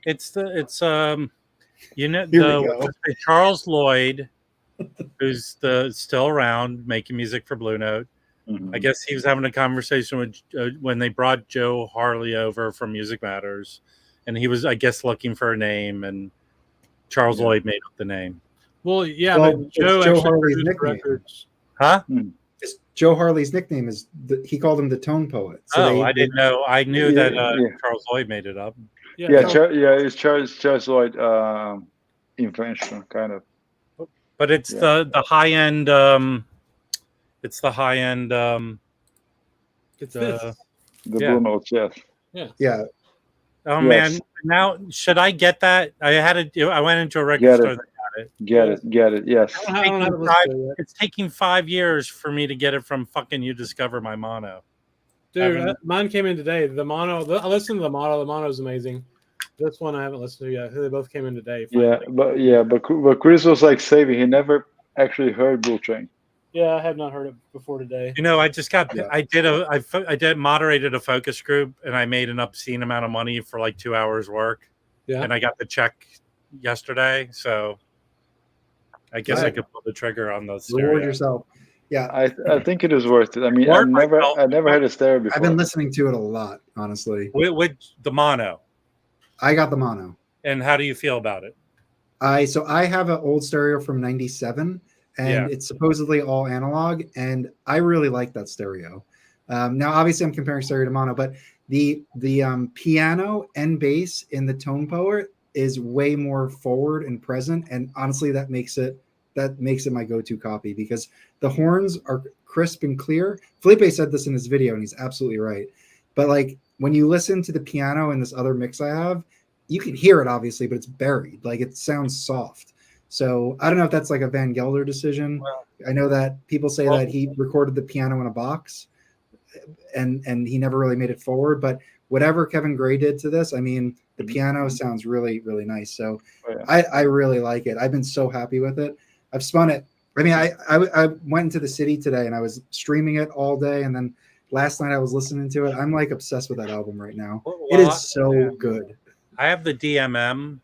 it's Charles Lloyd, who's still around making music for Blue Note. I guess he was having a conversation with when they brought Joe Harley over from Music Matters, and he was, I guess, looking for a name, and Charles Lloyd made up the name. Well, yeah, but Joe Harley's nickname. Records. Huh? Joe Harley's nickname is he called him the Tone Poet. So I didn't know. I knew that Charles Lloyd made it up. It's Charles Lloyd invention, kind of. But it's the high end. It's the high end. It's the Blue Notes, yes. Yeah. Oh man! Now should I get that? I went into a record store. Get it. Yes. It's taking 5 years for me to get it from fucking You Discover My Mono. Dude, mine came in today. The mono. I listened to the mono. The mono is amazing. This one I haven't listened to yet. They both came in today. Finally. But Chris was like saving. He never actually heard Bull Train. Yeah, I have not heard it before today. I just got. Yeah. I moderated a focus group, and I made an obscene amount of money for like 2 hours work. Yeah. And I got the check yesterday, so I guess I could pull the trigger on those. Reward yourself. Yeah, I think it is worth it. I mean, I never had a stereo before. I've been listening to it a lot, honestly. With the mono. I got the mono. And how do you feel about it? I have an old stereo from '97, and it's supposedly all analog, and I really like that stereo. Now, obviously, I'm comparing stereo to mono, but the piano and bass in the Tone Poet is way more forward and present, and honestly, that makes it my go-to copy because the horns are crisp and clear. Felipe said this in his video, and he's absolutely right. But like when you listen to the piano in this other mix I have, you can hear it obviously, but it's buried. Like it sounds soft. So I don't know if that's like a Van Gelder decision. Well, I know that people say that he recorded the piano in a box, and he never really made it forward. But whatever Kevin Gray did to this, I mean, the piano sounds really, really nice. So I really like it. I've been so happy with it. I've spun it. I mean, I went into the city today and I was streaming it all day. And then last night I was listening to it. I'm like obsessed with that album right now. Well, it is so good. I have the DMM,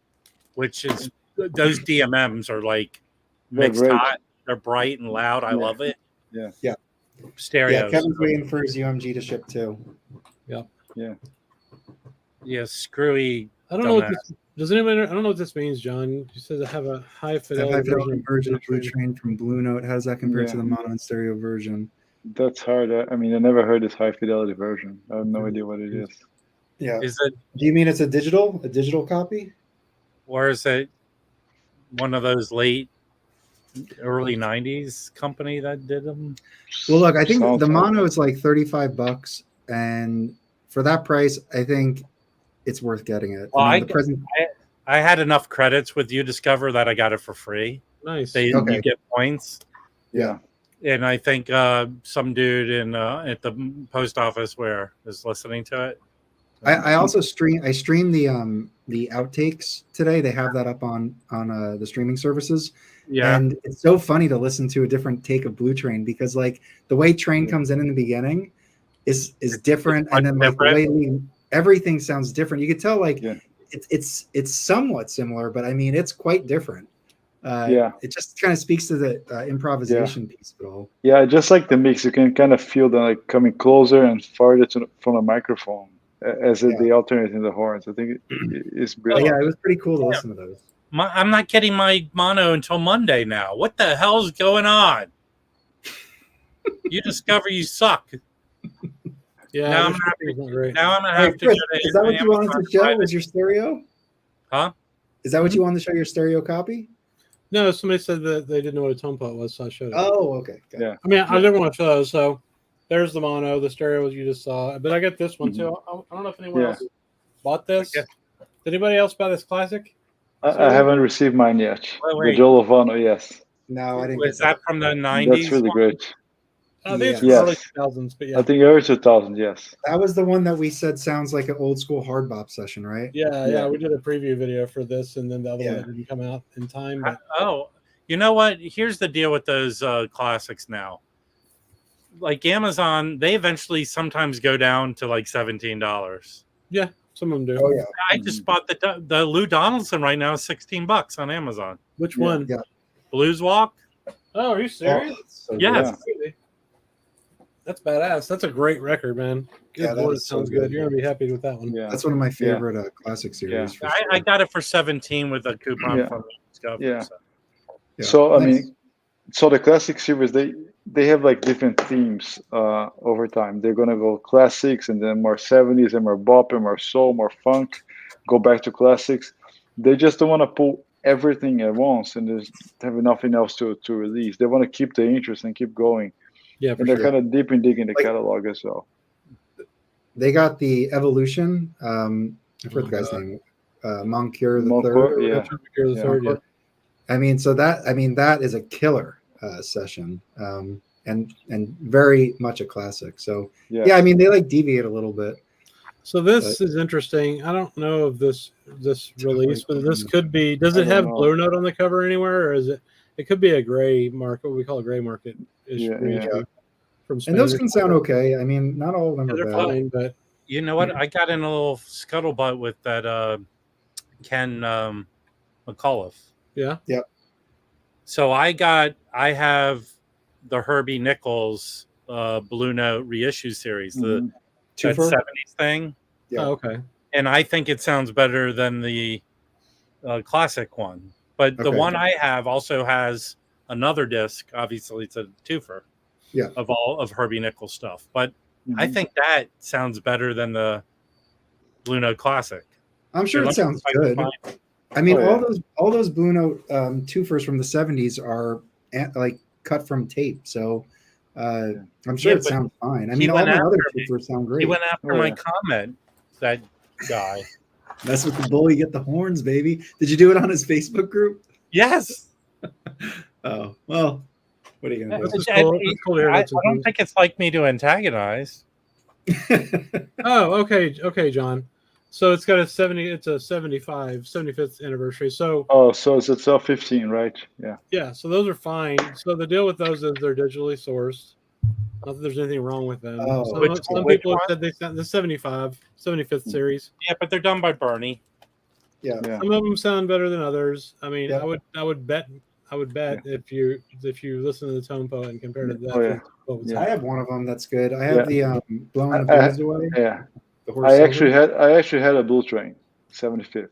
which is those DMMs are like mixed hot. They're bright and loud. I love it. Yeah. Stereo. Yeah, Kevin's waiting for his UMG to ship too. Yeah, screwy. I don't know what this does. Anybody? I don't know what this means, John. You said I have a high fidelity version of Blue Train from Blue Note. How does that compare to the mono and stereo version? That's hard. I mean, I never heard this high fidelity version. I have no idea what it is. Yeah. Is it? Do you mean it's a digital copy? Or is it one of those late early 90s company that did them. Well, look, I think Sounds the like mono it. is like $35, and for that price, I think it's worth getting it. Well, I mean, the present. I had enough credits with UDiscover that I got it for free. Nice. Okay. You get points. Yeah. And I think some dude in at the post office is listening to it. I also stream the outtakes today. They have that up on the streaming services. Yeah. And it's so funny to listen to a different take of Blue Train, because like the way Train comes in the beginning is different, and then like the way everything sounds different. You could tell like it's somewhat similar, but I mean it's quite different. It just kind of speaks to the improvisation piece of it all. Yeah, just like the mix, you can kind of feel them like coming closer and farther from the microphone as they alternate in the horns. I think it's brilliant. Yeah, it was pretty cool to listen to those. I'm not getting my mono until Monday now. What the hell's going on? You discover you suck. Yeah, now I'm gonna have to. Chris, is that what you wanted to show? Was your stereo? Huh? Is that what you wanted to show? Your stereo copy? No, somebody said that they didn't know what a tone pot was, so I showed it. Oh, okay. Yeah. I mean, I didn't want to show those, so there's the mono, the stereo you just saw. But I got this one too. I don't know if anyone else bought this. Did anybody else buy this classic? I haven't received mine yet. Wait. The Joel Lovano, yes. No, I didn't. Was that from the 90s? That's really great. I think it's from early 2000s, but yeah. I think early 2000s, yes. That was the one that we said sounds like an old school hard bop session, right? Yeah. We did a preview video for this, and then the other one didn't come out in time. But... you know what? Here's the deal with those classics now. Like Amazon, they eventually sometimes go down to like $17. Yeah, some of them do. Oh yeah. I just bought the Lou Donaldson right now is $16 on Amazon. Which one? Yeah. Blues Walk. Oh, are you serious? Yes. That's badass. That's a great record, man. Good Lord, it sounds good. You're gonna be happy with that one. Yeah. That's one of my favorite classic series. Yeah. I got it for 17 with a coupon from Discover. Yeah. Yeah. So I mean, so the classic series they have like different themes over time. They're gonna go classics and then more 70s and more bop and more soul, more funk, go back to classics. They just don't want to pull everything at once and there's have nothing else to release. They want to keep the interest and keep going. Yeah, and they're kind of deep in digging the catalog as well. They got the Evolution. I forgot the guy's name. Moncure the Third. Yeah. I mean, that is a killer session, and very much a classic. So I mean, they like deviate a little bit. So this is interesting. I don't know of this release, but this could be. Does it have Blue Note on the cover anywhere, or is it? It could be a gray market. What we call a gray market. From and those can sound okay. I mean, not all of them are bad. Fine, but you know what? I got in a little scuttlebutt with that Ken McAuliffe. Yeah. So I have the Herbie Nichols Blue Note reissue series, the that 70s thing. Yeah. Oh, okay. And I think it sounds better than the classic one. But the one I have also has another disc. Obviously, it's a twofer. Yeah. Of all of Herbie Nichols stuff. But I think that sounds better than the Blue Note Classic. I'm sure it sounds good. I mean, all those Blue Note twofers from the 70s are like cut from tape. So I'm sure it sounds fine. I mean, all the other twofers sound great. He went after my comment, that guy. That's what the bully get the horns, baby. Did you do it on his Facebook group? Yes. Oh, well, what are you going to do? I don't think it's like me to antagonize. Oh, okay, John. So it's got it's a 75th anniversary. So so it's itself 15, right? Yeah. So those are fine. So the deal with those is they're digitally sourced. Not that there's anything wrong with them. Some people have said they sent the 75th series. Yeah, but they're done by Bernie. Yeah. Some of them sound better than others. I mean, I would bet if you listen to the Tone Poet and compare it to that. I have one of them that's good. I have the Blowing the Blues Away. Yeah. I actually had a Blue Train 75th.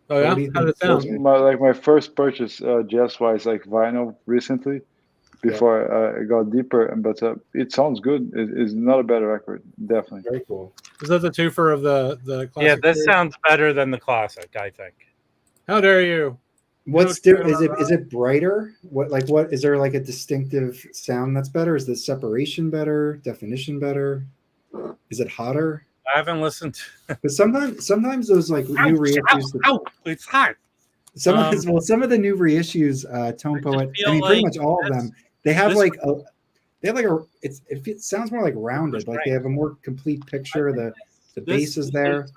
Oh yeah, how did it sound? My first purchase jazz-wise like vinyl recently. Before I got deeper, but it sounds good. It's not a bad record, definitely. Very cool. Is that the twofer of the classic? Yeah, this sounds better than the classic, I think. How dare you? What's different? Is it brighter? What is there like a distinctive sound that's better? Is the separation better? Definition better? Is it hotter? I haven't listened. Because sometimes those like new reissues. It's hot. Some of the new reissues, Tone Poet. I mean, pretty much all of them. They have it sounds more like rounded. Like they have a more complete picture. The bass is there.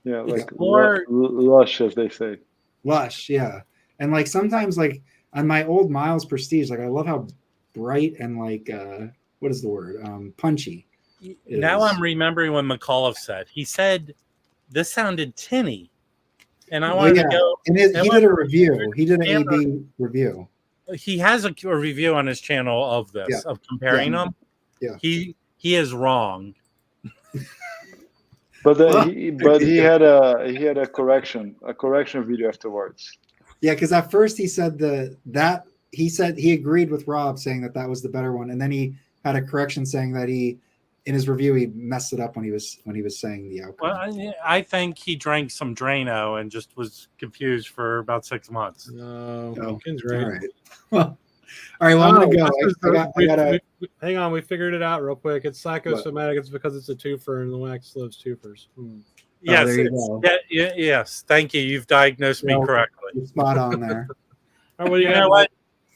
Yeah, like lush, as they say. Lush, yeah. And like sometimes, like on my old Miles Prestige, like I love how bright and like what is the word? Punchy. Now I'm remembering what McAuliffe said. He said this sounded tinny, and I wanted to go. And he did a review. He did an AB review. He has a review on his channel of this, of comparing them. Yeah, he is wrong. But he had a correction video afterwards. Yeah, because at first he said he agreed with Rob saying that was the better one, and then he had a correction saying that in his review he messed it up when he was saying the outcome. Well, I think he drank some Drano and just was confused for about 6 months. No, great. All right. Well, all right. Well, I'm gonna go. Hang on, we figured it out real quick. It's psychosomatic. It's because it's a twofer, and the wax loves twofers. Yes, yes. Thank you. You've diagnosed me correctly. You're spot on there. Right, well, you know what?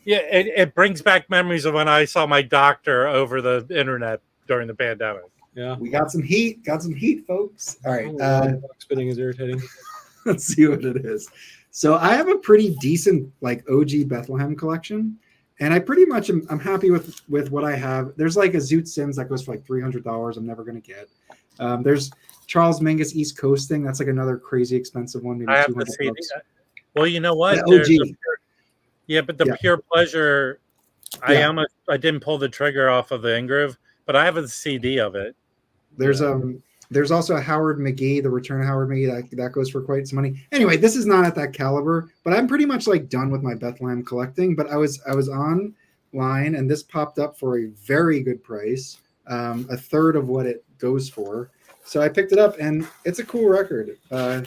Yeah, it brings back memories of when I saw my doctor over the internet during the pandemic. Yeah, we got some heat. Folks. All right. Spitting is irritating. Let's see what it is. So I have a pretty decent like OG Bethlehem collection. And I pretty much I'm happy with what I have. There's like a Zoot Sims that goes for like $300. I'm never going to get. There's Charles Mingus East Coast thing. That's like another crazy expensive one. Maybe I have to see that. Well, you know what? The OG. But the Pure Pleasure, I didn't pull the trigger off of the Ingroove, but I have a CD of it. There's also a Howard McGee, the Return of Howard McGee, that goes for quite some money. Anyway, this is not at that caliber, but I'm pretty much like done with my Bethlehem collecting. But I was online and this popped up for a very good price, a third of what it goes for. So I picked it up and it's a cool record. I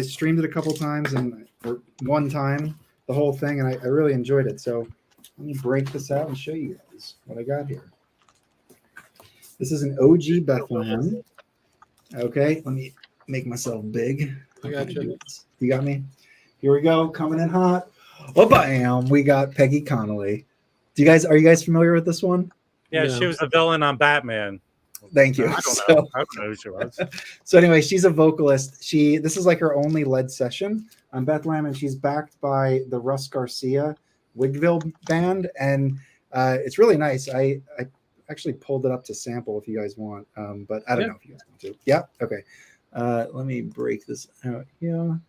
streamed it a couple times or one time, the whole thing, and I really enjoyed it. So let me break this out and show you guys what I got here. This is an OG Bethlehem. Okay, let me make myself big. I got you. You got me? Here we go, coming in hot. Oh, bam! We got Peggy Connolly. Are you guys familiar with this one? Yeah, she was the villain on Batman. Thank you. I don't know who she was. So anyway, she's a vocalist. This is like her only lead session on Bethlehem, and she's backed by the Russ Garcia Wigville band, and it's really nice. I actually pulled it up to sample if you guys want, but I don't know if you guys want to. Yeah, okay. Let me break this out here.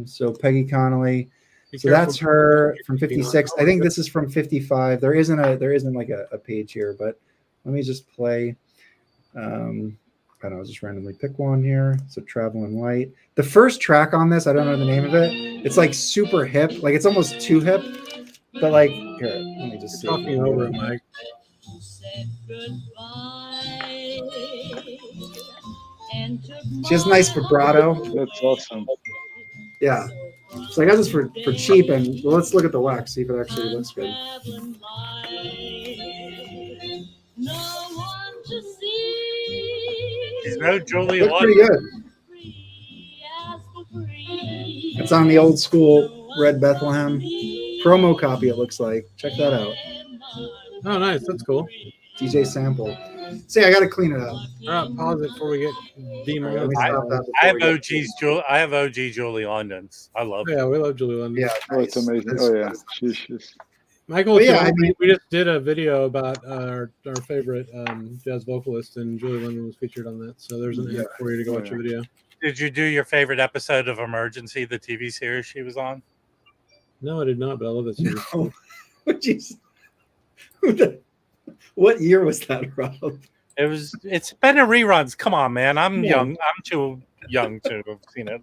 So Peggy Connolly. So that's her from 56. I think this is from 55. There isn't like a page here, but let me just play. I don't know, just randomly pick one here. So Traveling Light. The first track on this, I don't know the name of it. It's like super hip, like it's almost too hip. But like here, let me just see. Talking over it, Mike. She has nice vibrato. That's awesome. Yeah. So I got this for cheap, and let's look at the wax, see if it actually looks good. She's no Julie. Looks pretty good. It's on the old school Red Bethlehem promo copy. It looks like. Check that out. Oh, nice. That's cool. DJ sample. See, I got to clean it up. All right, pause it before we get demonetized. I have OG Julie London's. I love it. Yeah, we love Julie London. Yeah, oh, it's amazing. Oh yeah, she's. Michael, we just did a video about our favorite jazz vocalist, and Julie London was featured on that. So there's an link for you to go watch your video. Did you do your favorite episode of Emergency, the TV series she was on? No, I did not, but I love that series. No. What year was that, Rob? It's been in reruns. Come on, man. I'm young. I'm too young to have seen it.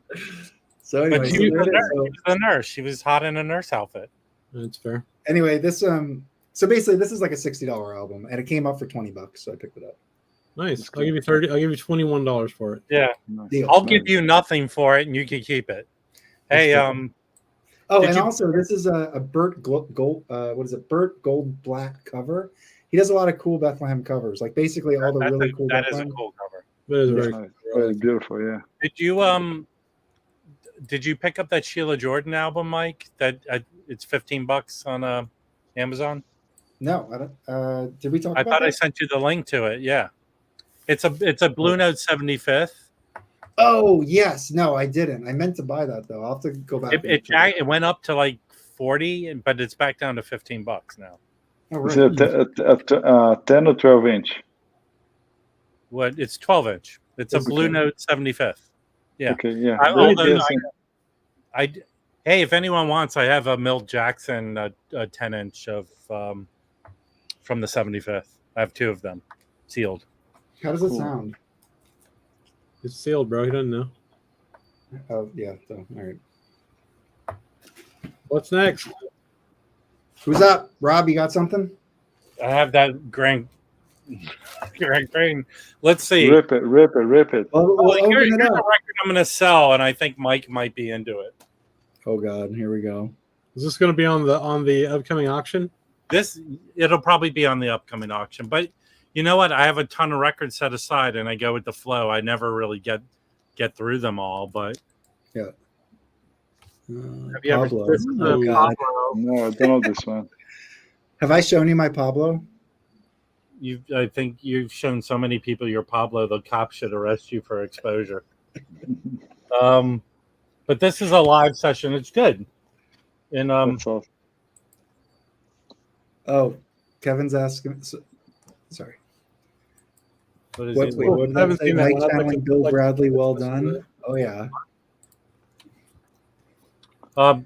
So anyway, but she was a nurse. She was hot in a nurse outfit. That's fair. Anyway, this so basically this is like a $60 album, and it came up for $20, so I picked it up. Nice. I'll give you $30. I'll give you $21 for it. Yeah. Deal. I'll give you nothing for it, and you can keep it. Hey, Oh, Did and you- also this is a Burt Gold. What is it? Burt Gold Black cover. He does a lot of cool Bethlehem covers. Like basically all the really cool. that is a Bethlehem. cool cover. That is That's very nice. Very beautiful. Yeah. Did you pick up that Sheila Jordan album, Mike? That it's $15 on Amazon. No, I don't. Did we talk I about thought that? I sent you the link to it. Yeah, it's a Blue Note 75th. Oh yes, no, I didn't. I meant to buy that though. I'll have to go back. It went up to like 40, but it's back down to $15 now. Oh, Is right. it a 10 or 12 inch? What? It's 12-inch. It's a Blue Note 75th. Yeah. Okay. Yeah. Hey, if anyone wants, I have a Milt Jackson a 10-inch of from the 75th. I have 2 of them sealed. How does it sound? It's sealed, bro. He doesn't know. Oh yeah. So, all right. What's next? Who's up? Rob, you got something? I have that Grand Crane. Let's see. Rip it. Well, Here's open a it up. record I'm going to sell, and I think Mike might be into it. Oh God, here we go. Is this going to be on the upcoming auction? It'll probably be on the upcoming auction, but you know what? I have a ton of records set aside, and I go with the flow. I never really get through them all, but Yeah. have you ever? Pablo. This is Oh, a God. Pablo. No, I don't know this one. Have I shown you my Pablo? I think you've shown so many people your Pablo, the cops should arrest you for exposure. But this is a live session. It's good. And That's awesome. Oh, Kevin's asking. Sorry. what is Wait, it? what did I haven't I say? seen that Mike one. I'd like channeling to- Bill like to- Bradley, well done. Oh yeah.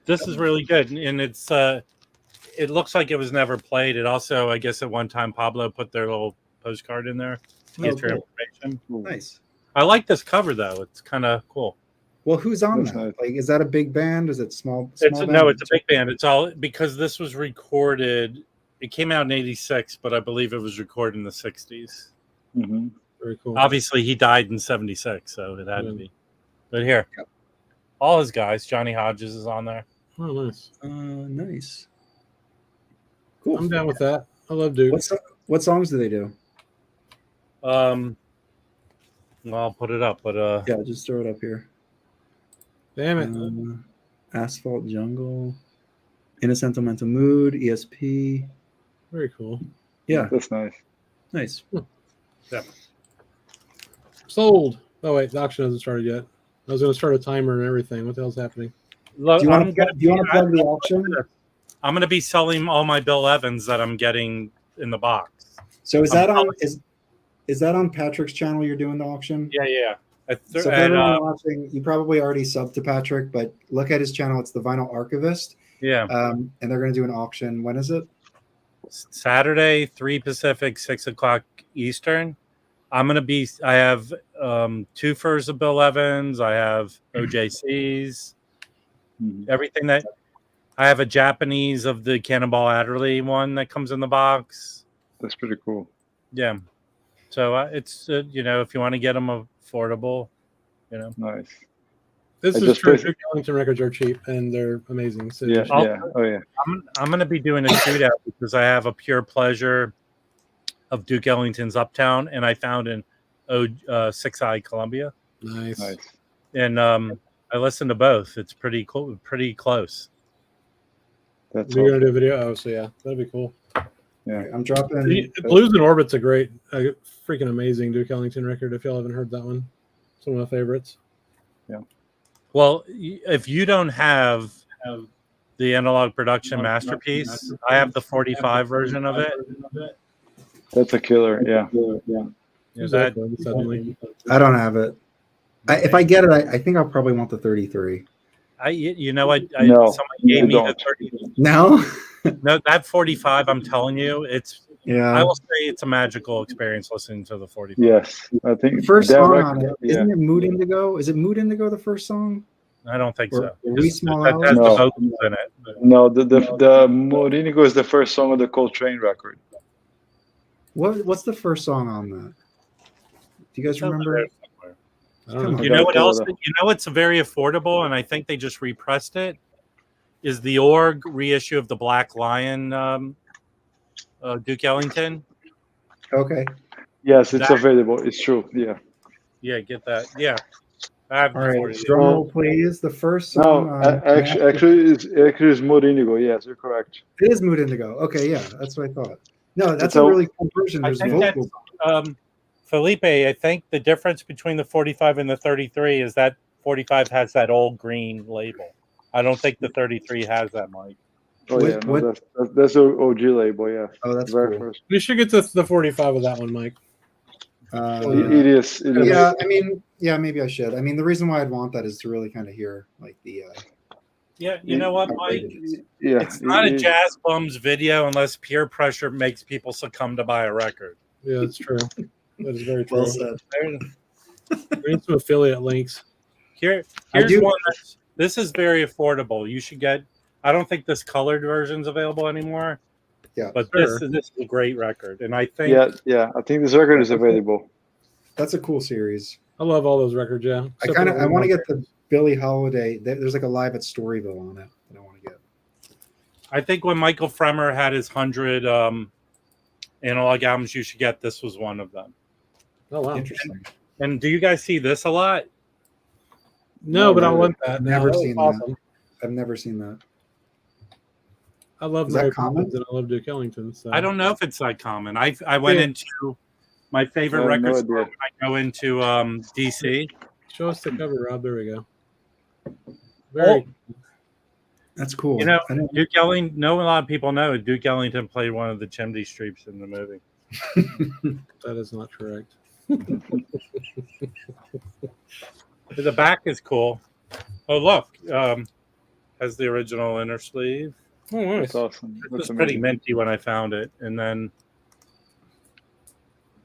This is really good, and it's it looks like it was never played. It also, I guess, at one time Pablo put their little postcard in there. Get your information. Nice. I like this cover though; it's kind of cool. Well, who's on That's that? nice. Like, is that a big band? Is it small? It's band? no, it's a big band. It's all because this was recorded. It came out in '86, but I believe it was recorded in the '60s. Mm-hmm. Very cool. Obviously, he died in '76, so it had to be. But here, all his guys. Johnny Hodges is on there. Oh, nice. Nice. Cool. I'm down with that. I love Duke. What songs do they do? Well, I'll put it up, but Yeah, just throw it up here. Damn it. Asphalt Jungle, In a Sentimental Mood, ESP. Very cool. Yeah, That's nice. nice. Sold. Oh wait, the auction hasn't started yet. I was going to start a timer and everything. What the hell's happening? look, Do you want to plug the auction? I'm going to be selling all my Bill Evans that I'm getting in the box. So is that on is that on Patrick's channel? You're doing the auction. Yeah. So for everyone watching, you probably already subbed to Patrick, but look at his channel. It's the Vinyl Archivist. Yeah. And they're going to do an auction. When is it? Saturday, 3 Pacific, 6 o'clock Eastern. I have 2 furs of Bill Evans. I have OJCs. Everything that I have a Japanese of the Cannonball Adderley one that comes in the box. That's pretty cool. Yeah. So it's, if you want to get them affordable, Nice. This I is just true. basically- Duke Ellington records are cheap and they're amazing. So Yeah. I'll- Yeah. Oh yeah. I'm going to be doing a shootout because I have a pure pleasure of Duke Ellington's Uptown, and I found in 6 Eye Columbia. nice. Nice. And I listened to both. It's pretty cool, pretty close. That's You're awesome. gonna do a video? Oh, so yeah, that'd be cool. Yeah. I'm dropping. Blues in Orbit's a great, freaking amazing Duke Ellington record. If y'all haven't heard that one, it's one of my favorites. Well, if you don't have the analog production masterpiece, I have the 45 version of it. That's a killer. Yeah. Who's that- that suddenly? I don't have it. If I get it, I think I'll probably want the 33. I No, someone gave you me the don't. 30. No. No, that 45. I'm telling you, I Yeah. will say it's a magical experience listening to the 45. Yes. I think The first that song record- on it, yeah. isn't it Mood Indigo? Is it Mood Indigo the first song? I don't think Or so. Wee Just- Small that Hours? has the No. vocals in it. No, the Morinigo is the first song of the Coltrane record. What's the first song on that? Do you guys remember? I don't know. You know what else? You know what's very affordable, and I think they just repressed it. Is the org reissue of the Black Lion Duke Ellington? Okay. Yes, it's available. It's true. Yeah. Yeah, get that. Yeah. I have All the right. 40. Drum roll, please. The first song. No, actually, it's Mood Indigo. Yes, you're correct. It is Mood Indigo. Okay, yeah, that's what I thought. No, that's It's a a- really cool version. I There's think vocals. Felipe, I think the difference between the 45 and the 33 is that 45 has that old green label. I don't think the 33 has that, Mike. Oh yeah, no, that's the OG label. Yeah. Oh, that's Very cool. first. We should get to the 45 of that one, Mike. It is. It is. Yeah, I mean, yeah, maybe I should. I mean, the reason why I'd want that is to really kind of hear like the. Yeah, you know what, Mike? Yeah. It's not a Jazz Bums video unless peer pressure makes people succumb to buy a record. Yeah, that's true. That is very true. Well said. We need some affiliate links. Here's one. This is very affordable. You should get. I don't think this colored version's available anymore. Yeah, but sure. this is a great record, and I think yeah. I think this record is available. That's a cool series. I love all those records. Yeah, I want to get the Billie Holiday. There's like a live at Storyville on it that I want to get. I think when Michael Fremer had his 100 analog albums, you should get this was one of them. Oh wow, interesting. And do you guys see this a lot? No, but I want that. Never That seen awesome. that. I've never seen that. I love Is that Mary common? Poppins and I love Duke Ellington. So. I don't know if it's that common. I went into my favorite record store when I go into DC. Show us the cover, Rob. There we go. Very. That's cool. You know, Duke Ellington. No, a lot of people know Duke Ellington played one of the chimney sweeps in the movie. That is not correct. The back is cool. Oh, look, has the original inner sleeve. Oh, nice. That's awesome. It was pretty minty when I found it, and then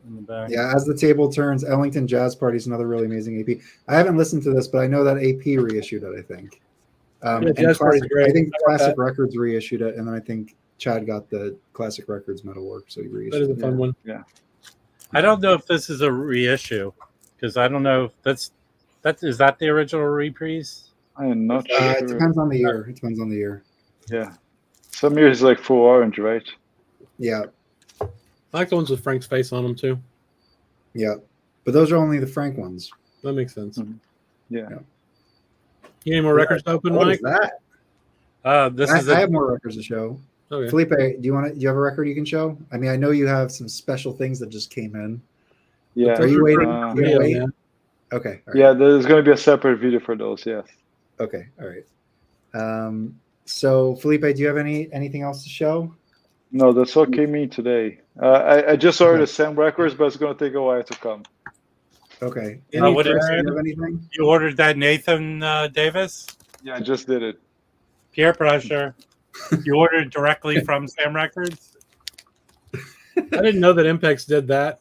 in the back. Yeah, as the table turns, Ellington Jazz Party is another really amazing AP. I haven't listened to this, but I know that AP reissued it. I think. Jazz Party's great. I think Classic Records reissued it, and then I think Chad got the Classic Records metal work, so he reissued. That is a fun one. Yeah. I don't know if this is a reissue because I don't know if is that the original reprise. I am not sure. It depends on the year. It depends on the year. Yeah. Some years like full orange, right? Yeah. I like the ones with Frank's face on them too. Yeah. But those are only the Frank ones. That makes sense. Mm-hmm. Yeah. You need more records to open, What Mike? is that? I I have more records to show. Okay. Felipe, do you have a record you can show? I mean, I know you have some special things that just came in. Yeah. Are you waiting? Yeah, wait? man. Okay. All right. Yeah, there's going to be a separate video for those. Yes. Okay. All right. So Felipe, do you have anything else to show? No, that's what came in today. I just ordered the same records, but it's going to take a while to come. Okay. What Chris, is do it? you have anything? You ordered that Nathan Davis? Yeah, I just did it. Peer pressure. You ordered directly from Sam Records? I didn't know that Impex did that.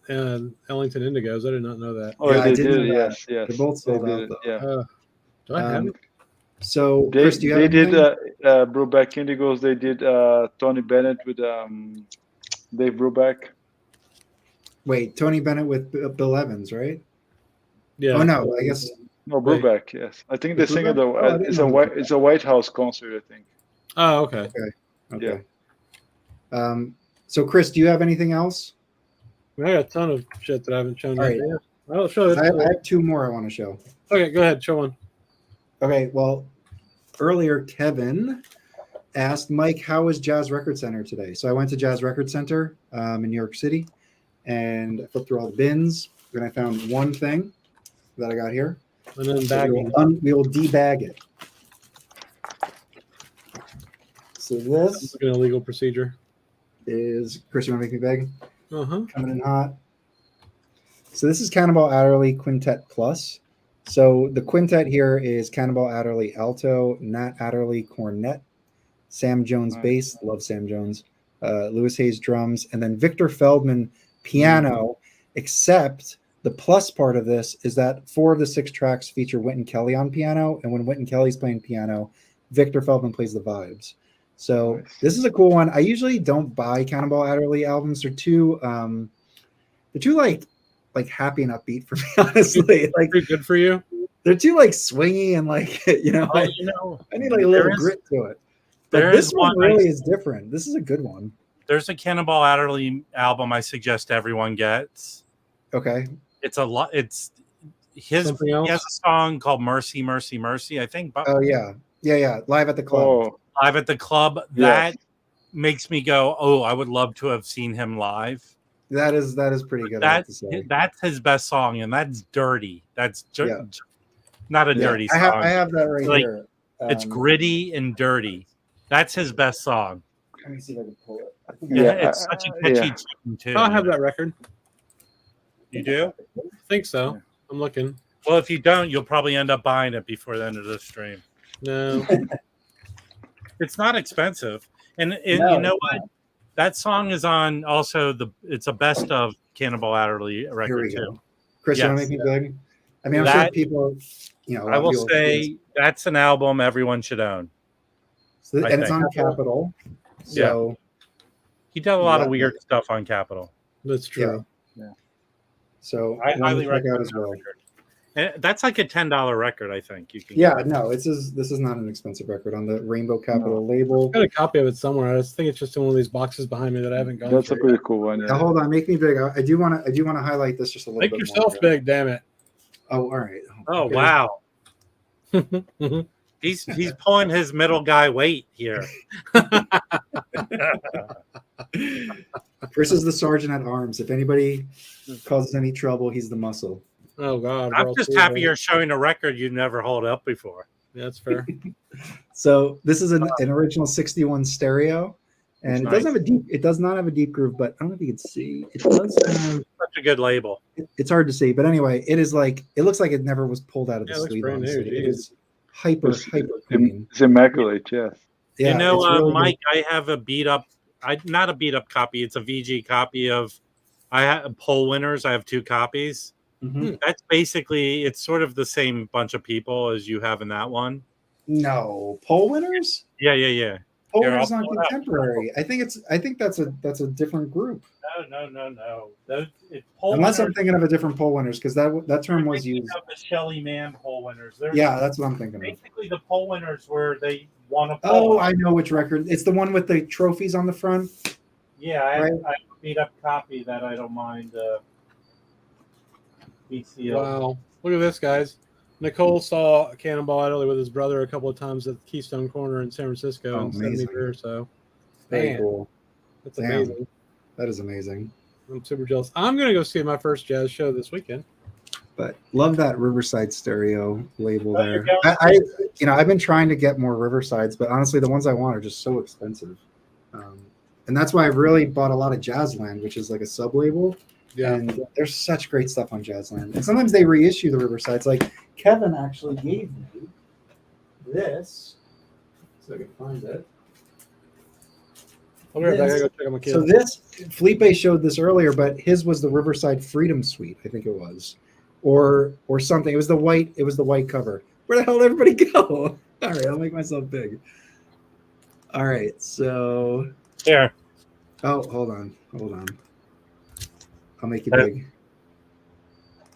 Ellington Indigos. I did not know that. Oh, Yeah, I they did did. know that. Yes. They're both sold They out, did it, though. Yeah. Do I have it? So They Chris, do you have did anything? Brubeck Indigos. They did Tony Bennett with Dave Brubeck. Wait, Tony Bennett with Bill Evans, right? Yeah. Oh no, I guess. No, Wait. Brubeck. Yes, I think they sing at the. Brubeck? Oh, I didn't It's know a White House concert. I think. Oh, okay. Okay. So Chris, do you have anything else? I got a ton of shit that I haven't shown All yet. right. Yeah. I'll show it. I have two more I want to show. Okay, go ahead. Show one. Okay, well, earlier Kevin asked Mike, how was Jazz Record Center today? So I went to Jazz Record Center in New York City, and I flipped through all the bins, and I found one thing that I got here. And then So bagging. we will debag it. So this An illegal procedure. is, Chris, you want to make me beg? Uh-huh. Coming in hot. So this is Cannonball Adderley Quintet Plus. So the quintet here is Cannonball Adderley alto, Nat Adderley cornet, Sam Jones bass, love Sam Jones, Louis Hayes drums, and then Victor Feldman piano, except the plus part of this is that 4 of the 6 tracks feature Wynton Kelly on piano, and when Wynton Kelly's playing piano, Victor Feldman plays the vibes. So this is a cool one. I usually don't buy Cannonball Adderley albums. They're too like like happy and upbeat for me, honestly. Like Pretty good for you. they're too like swingy and like I need like a little grit to it. But this one really is different. This is a good one. There's a Cannonball Adderley album I suggest everyone gets. Okay. It's a lot. It's his. He has a song called "Mercy, Mercy, Mercy." I think. Oh yeah. Live at the club. Oh, Live at the club. That makes me go, oh, I would love to have seen him live. That is pretty good. That's his best song, and that's dirty. That's not a dirty song. I have that right here. It's gritty and dirty. That's his best song. Let me see if I can pull it. It's such a catchy tune too. I'll have that record. You do? I think so. I'm looking. Well, if you don't, you'll probably end up buying it before the end of the stream. No. It's not expensive. And you know what? That song is on also it's a best of Cannonball Adderley record too. Chris, you want to make me big? I mean, I'm sure people, I will say that's an album everyone should own. So, and it's on Capitol. So he does a lot of weird stuff on Capitol. That's true. Yeah. So I highly recommend out as well. And that's like a $10 record, I think. You can this is not an expensive record on the Rainbow Capitol label. I've got a copy of it somewhere. I think it's just in one of these boxes behind me that I haven't gone. That's a pretty cool one. Now, hold on, make me big. I do want to highlight this just a little bit. Make yourself big, damn it. Oh, all right. Oh, wow. He's pulling his middle guy weight here. Chris is the sergeant at arms. If anybody causes any trouble, he's the muscle. Oh God! I'm just happy you're showing a record you never held up before. Yeah, that's fair. So this is an original 61 stereo, and it does not have a deep groove, but I don't know if you can see. It does have such a good label. It's hard to see, but anyway, it looks like it never was pulled out of the sleeve. It is hyper clean. It's immaculate, yes. Yeah, really Mike, good. I have a beat up. Not a beat up copy. It's a VG copy of. I have poll winners. I have 2 copies. Mm-hmm. That's basically, it's sort of the same bunch of people as you have in that one. No, poll winners. Yeah. Poll winners not contemporary. I think that's a different group. No. Unless I'm thinking of a different poll winners, because that term was used. The Shelly Mann poll winners. That's what I'm thinking of. Basically, the poll winners were they won a Oh, poll. I know which record. It's the one with the trophies on the front. Yeah, I have a beat up copy that I don't mind. Wow, look at this, guys. Nicole saw Cannonball Adderley with his brother a couple of times at the Keystone Corner in San Francisco in 73 or so. Very cool. That's amazing. That is amazing. I'm super jealous. I'm going to go see my first jazz show this weekend. But love that Riverside stereo label there. I've been trying to get more Riversides, but honestly, the ones I want are just so expensive. And that's why I've really bought a lot of Jazzland, which is like a sub label. Yeah. And there's such great stuff on Jazzland. And sometimes they reissue the Riversides. Like Kevin actually gave me this. So I can find it. I'll be right back. I gotta go check on my kids. So this, Felipe showed this earlier, but his was the Riverside Freedom Suite, I think it was. Or something. It was the white cover. Where the hell did everybody go? All right, I'll make myself big. All right, so here. Oh, hold on. I'll make you big.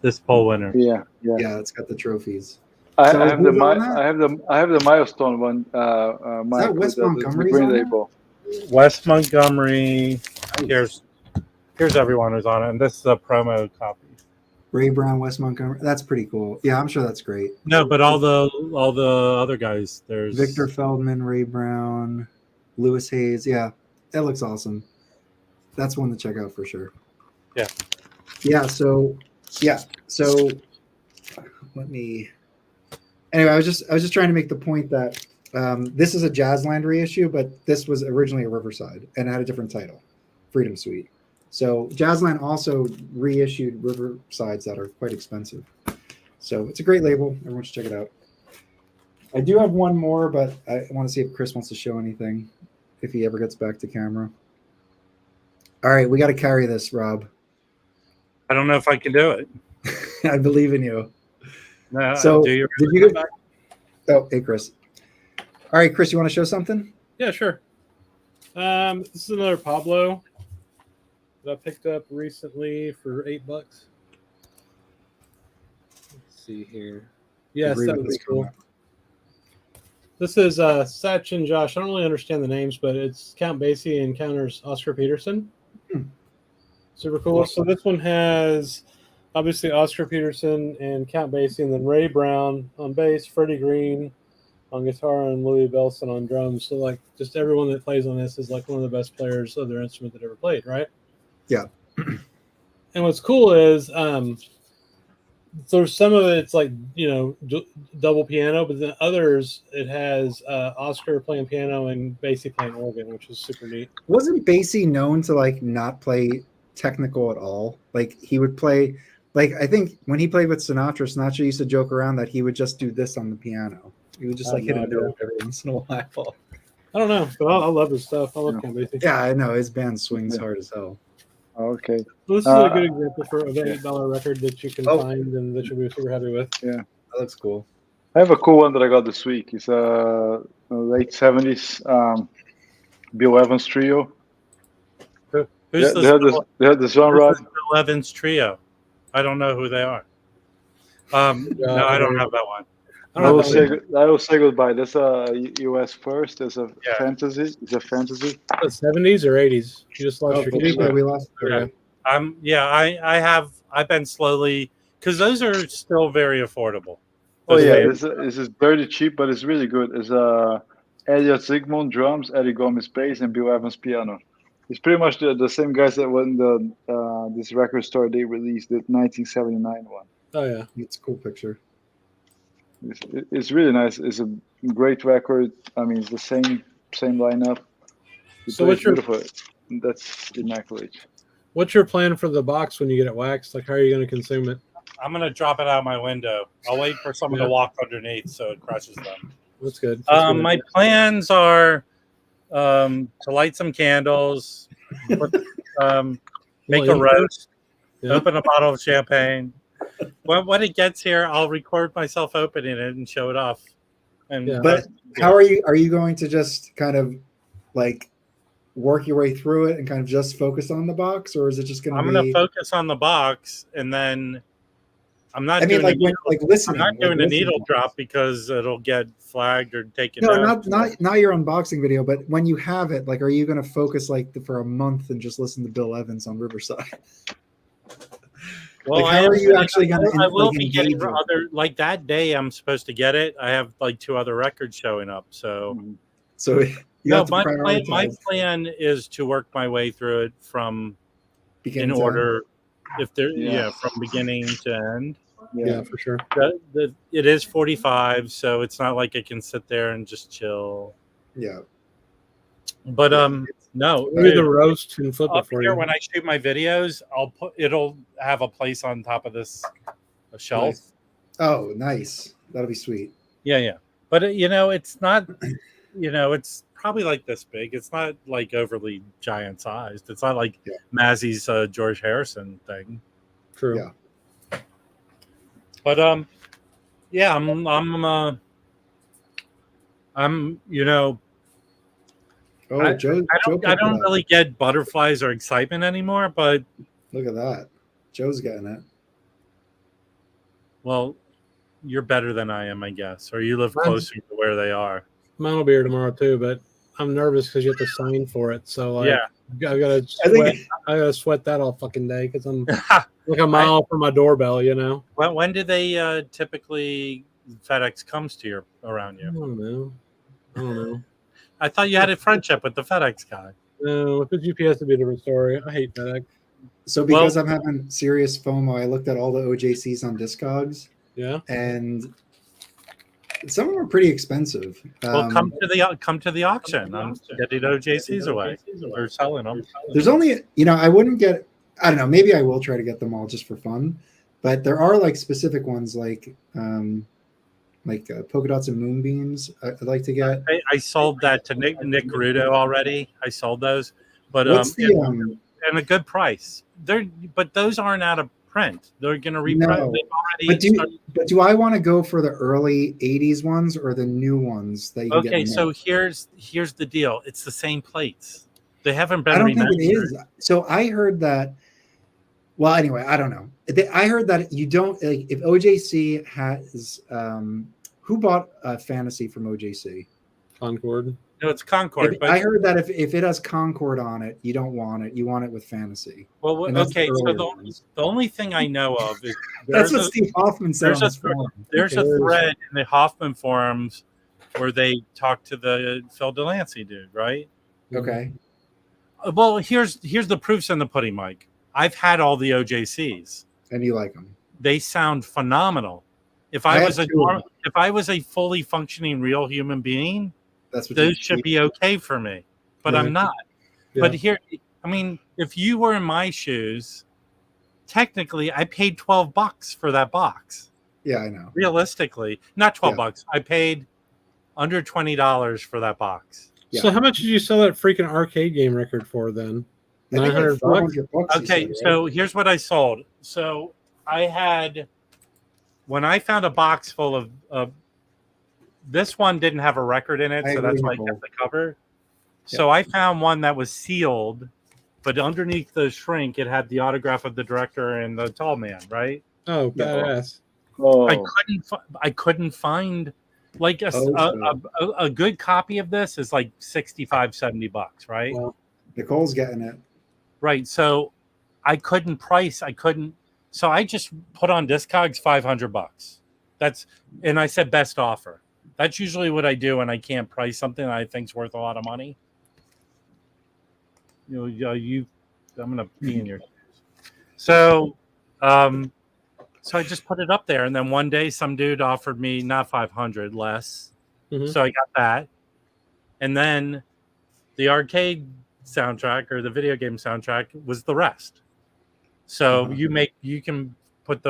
This poll winner. Yeah, it's got the trophies. I have the milestone one. Is that West Montgomery's green on label. West Montgomery. Here's everyone who's on it, and this is a promo copy. Ray Brown, West Montgomery. That's pretty cool. Yeah, I'm sure that's great. No, but all the other guys. There's Victor Feldman, Ray Brown, Lewis Hayes. Yeah, that looks awesome. That's one to check out for sure. Yeah. So let me. Anyway, I was just trying to make the point that this is a Jazzland reissue, but this was originally a Riverside and it had a different title, Freedom Suite. So Jazzland also reissued Riversides that are quite expensive. So it's a great label. Everyone should check it out. I do have one more, but I want to see if Chris wants to show anything if he ever gets back to camera. All right, we got to carry this, Rob. I don't know if I can do it. I believe in you. No, so did you get back? Oh, hey, Chris. All right, Chris, you want to show something? Yeah, sure. This is another Pablo that I picked up recently for $8. see here. Yes, Agree that with would be this cool. comment. This is Satch and Josh. I don't really understand the names, but it's Count Basie encounters Oscar Peterson. Super cool. So this one has obviously Oscar Peterson and Count Basie, and then Ray Brown on bass, Freddie Green on guitar, and Louis Bellson on drums. So like just everyone that plays on this is like one of the best players of their instrument that ever played, right? Yeah. And what's cool is so some of it's like, double piano, but then others it has Oscar playing piano and Basie playing organ, which is super neat. Wasn't Basie known to like not play technical at all? Like he would play, like I think when he played with Sinatra used to joke around that he would just do this on the piano. He would just like hit a note every once in a while. I don't know, but I love his stuff. I love Count Basie. Yeah, I know his band swings hard as hell. Okay. Well, this is a good example for an $8 record that you can find and that you'll be super happy with. Yeah, that looks cool. I have a cool one that I got this week. It's a late 70s Bill Evans trio. They had this one, Rob. Bill Evans trio. I don't know who they are. No, I don't have that one. I will say goodbye. That's a US first. There's a fantasy. It's a fantasy. The 70s or 80s? You just lost your Felipe, we lost. Okay. I've been slowly, because those are still very affordable. This is very cheap, but it's really good. It's Elliot Zygmunt drums, Eddie Gomez bass, and Bill Evans piano. It's pretty much the same guys that when this record store they released the 1979 one. Oh yeah, it's a cool picture. It's really nice. It's a great record. I mean, it's the same lineup. So what's beautiful? That's immaculate. What's your plan for the box when you get it waxed? Like, how are you going to consume it? I'm going to drop it out my window. I'll wait for someone to walk underneath so it crushes them. That's good. My plans are to light some candles, make a roast, open a bottle of champagne. When it gets here, I'll record myself opening it and show it off. But how are you? Are you going to just kind of like work your way through it and kind of just focus on the box, or is it just going to be? I'm going to focus on the box, and then I'm not. Listening. I'm not doing a needle drop because it'll get flagged or taken. No, not your unboxing video, but when you have it, like, are you going to focus for a month and just listen to Bill Evans on Riverside? Well, how are you actually going to? I will be getting other that day. I'm supposed to get it. I have 2 other records showing up. So my plan is to work my way through it from in order. If there, from beginning to end. Yeah, for sure. It is 45, so it's not like I can sit there and just chill. Yeah. But no, maybe the roast and flip it for you. When I shoot my videos, it'll have a place on top of this shelf. Nice. Oh, nice. That'll be sweet. Yeah. But it's not. It's probably like this big. It's not like overly giant sized. It's not like Mazzy's George Harrison thing. True. Yeah. But I'm I don't really get butterflies or excitement anymore, but look at that. Joe's getting it. Well, you're better than I am, I guess, or you live closer to where they are. Mine will be here tomorrow too, but I'm nervous because you have to sign for it. So I gotta sweat that all fucking day because I'm like a mile from my doorbell. When do they typically FedEx comes to around you? I don't know. I thought you had a friendship with the FedEx guy. No, with the GPS it'd be a different story. I hate FedEx. So because I'm having serious FOMO, I looked at all the OJCs on Discogs. Yeah. And some of them are pretty expensive. Well, come to the auction. I'm getting OJCs away. They're selling them. There's only, I wouldn't get, I don't know, maybe I will try to get them all just for fun. But there are specific ones like polka dots and moonbeams. I'd like to get. I sold that to Nick Rudo already. I sold those, but and a good price. But those aren't out of print. They're going to reprint. No. But do I want to go for the early '80s ones or the new ones that you can get? Okay, so here's the deal. It's the same plates. They haven't been. I don't think it is. So I heard that Well, anyway, I don't know. I heard that you don't like if OJC has who bought Fantasy from OJC? Concord. No, it's Concord. But I heard that if it has Concord on it, you don't want it. You want it with Fantasy. well, And that's okay. the So earlier the ones. only thing I know of is That's what Steve Hoffman said on his forum. there's a thread in the Hoffman forums where they talk to the Phil Delancey dude, right? Okay. Well, here's the proofs in the pudding, Mike. I've had all the OJCs. And you like them. They sound phenomenal. If I I have was a two of them. if I was a fully functioning real human being, That's what those should be okay for me. But Yeah. I'm not. Yeah. But here, I mean, if you were in my shoes, technically I paid $12 for that box. Yeah, I know. Realistically, not $12. I paid under $20 for that box. Yeah. So how much did you sell that freaking arcade game record for then? I think like 900 bucks? $400 he Okay, said, right? so here's what I sold. So I had, when I found a box full of this one didn't have a record in it, I so that's agree, why I Nicole. kept the cover. So I found one that was sealed, but underneath the shrink, it had the autograph of the director and the tall man, right? Oh, badass. Oh, I couldn't find like a good copy of this is like $65-$70, right? Well, Nicole's getting it. Right. So I couldn't. So I just put on Discogs $500. And I said best offer. That's usually what I do when I can't price something that I think's worth a lot of money. I'm gonna be in your shoes. So I just put it up there, and then one day some dude offered me not 500 less. Mhm. So I got that. And then the arcade soundtrack or the video game soundtrack was the rest. So you can put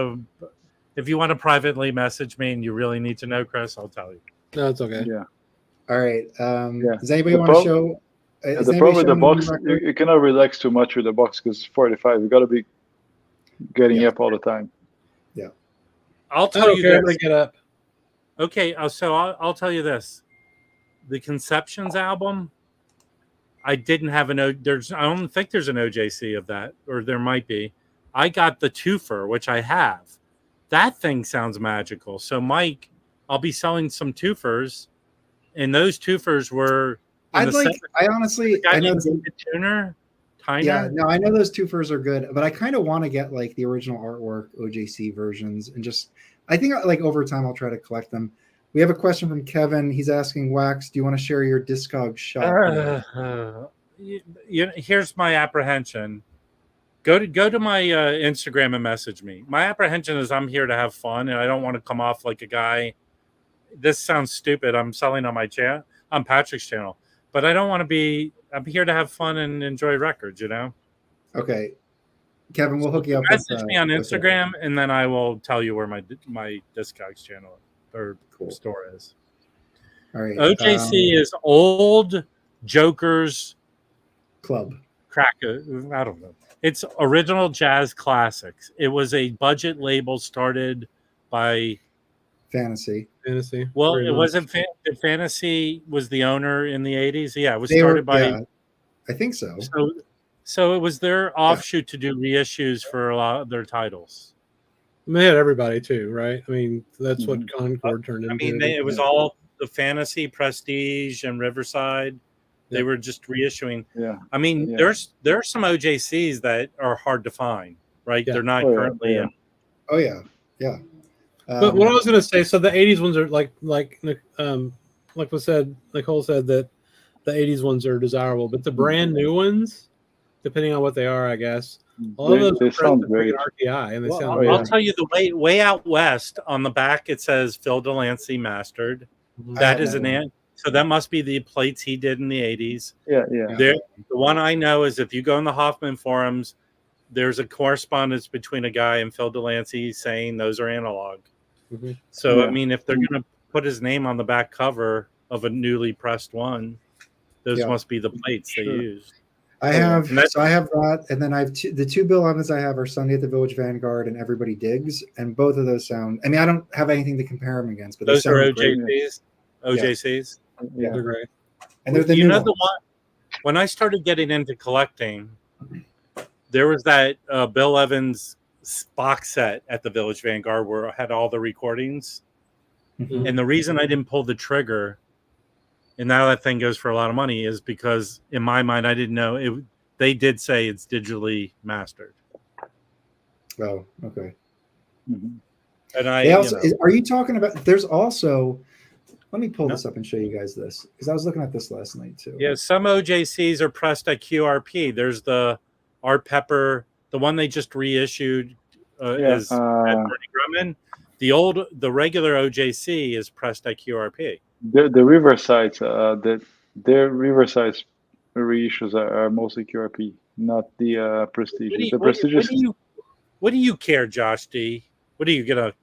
if you want to privately message me and you really need to know, Chris, I'll tell you. no, it's okay. yeah. All right. Yeah. Does anybody The want to prob- show? is The anybody problem with the showing box, record? you cannot relax too much with the box because it's 45. You got to be getting Yeah. up all the time. I'll I tell don't you care. I'm this. gonna get up. Okay, so I'll tell you this: the Conceptions album, I didn't have I don't think there's an OJC of that, or there might be. I got the twofer, which I have. That thing sounds magical. So, Mike, I'll be selling some twofers, and those twofers were. I honestly, I know. Tuner, Tyner. Yeah, no, I know those twofers are good, but I kind of want to get like the original artwork OJC versions and just. I think like over time I'll try to collect them. We have a question from Kevin. He's asking Wax, do you want to share your Discog shop? Here's my apprehension. Go to my Instagram and message me. My apprehension is I'm here to have fun, and I don't want to come off like a guy. This sounds stupid. I'm selling on my channel, on Patrick's channel, but I don't want to be. I'm here to have fun and enjoy records. Okay, Kevin, we'll hook you up. Message me on Instagram, and then I will tell you where my Discogs channel or store is. All right. OJC is Old Jokers Club. I don't know. It's original jazz classics. It was a budget label started by Fantasy. Well, it wasn't. Fantasy was the owner in the 80s. Yeah, it was started by. Yeah, I think so. So it was their offshoot to do reissues for a lot of their titles. They had everybody too, right? I mean, that's what Concord turned into. I mean, it was all the Fantasy, Prestige, and Riverside. They were just reissuing. Yeah. I mean, there are some OJCs that are hard to find, right? Yeah. They're not currently in. Oh yeah, yeah. But what I was going to say, so the '80s ones are like was said, Nicole said that the '80s ones are desirable, but the brand new ones, depending on what they are, I guess, all of those sound great. RPI, and they sound. I'll tell you the way out west on the back it says Phil Delancey mastered. That is so that must be the plates he did in the 80s. Yeah. The one I know is if you go in the Hoffman forums, there's a correspondence between a guy and Phil Delancey saying those are analog. Mm-hmm. So I mean, if they're going to put his name on the back cover of a newly pressed one, those must be the plates they used. I have that, and then I have the two Bill Evans I have are Sunday at the Village Vanguard and Everybody Digs, and both of those sound. I mean, I don't have anything to compare them against, but those are OJCs. OJCs. Yeah, they're great. And they're the you new know ones. the one when I started getting into collecting, there was that Bill Evans box set at the Village Vanguard where it had all the recordings. Mhm. And the reason I didn't pull the trigger, and now that thing goes for a lot of money, is because in my mind I didn't know it. They did say it's digitally mastered. Oh, okay. Mhm. And I They also, you know, are you talking about? There's also. Let me pull this up and show you guys this because I was looking at this last night too. yeah, some OJCs are pressed at QRP. There's the Art Pepper, the one they just reissued is at Bernie Grumman. The regular OJC is pressed at QRP. The Riversides, their Riversides reissues are mostly QRP, not the Prestigious. The Prestigious. What do you care, Josh D? What are you gonna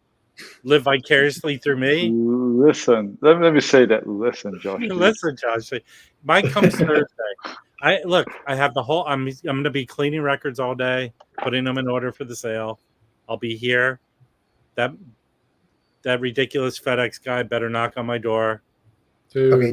live vicariously through me? Listen, let me say that. Listen, Josh. Listen, Josh. Mine comes Thursday. I have the whole. I'm going to be cleaning records all day, putting them in order for the sale. I'll be here. That ridiculous FedEx guy better knock on my door. Dude, Okay,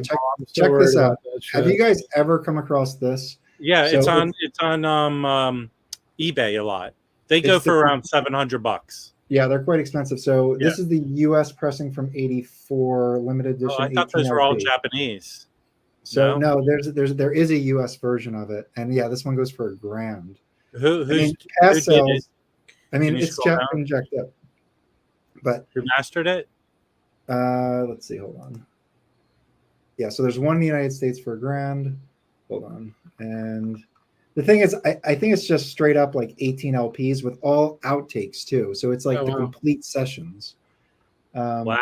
check this out. Have you guys ever come across this? Yeah, So it's on eBay a lot. They go for around $700. Yeah, they're quite expensive. So this is the U.S. pressing from '84, limited edition. Oh, I thought those were all Japanese. So no, there is a U.S. version of it, and yeah, this one goes for $1,000. Who did it? I mean, it's been jacked up. But who mastered it? Let's see. Hold on. Yeah, so there's one in the United States for $1,000. Hold on, and the thing is, I think it's just straight up like 18 LPs with all outtakes too. So it's like complete sessions. But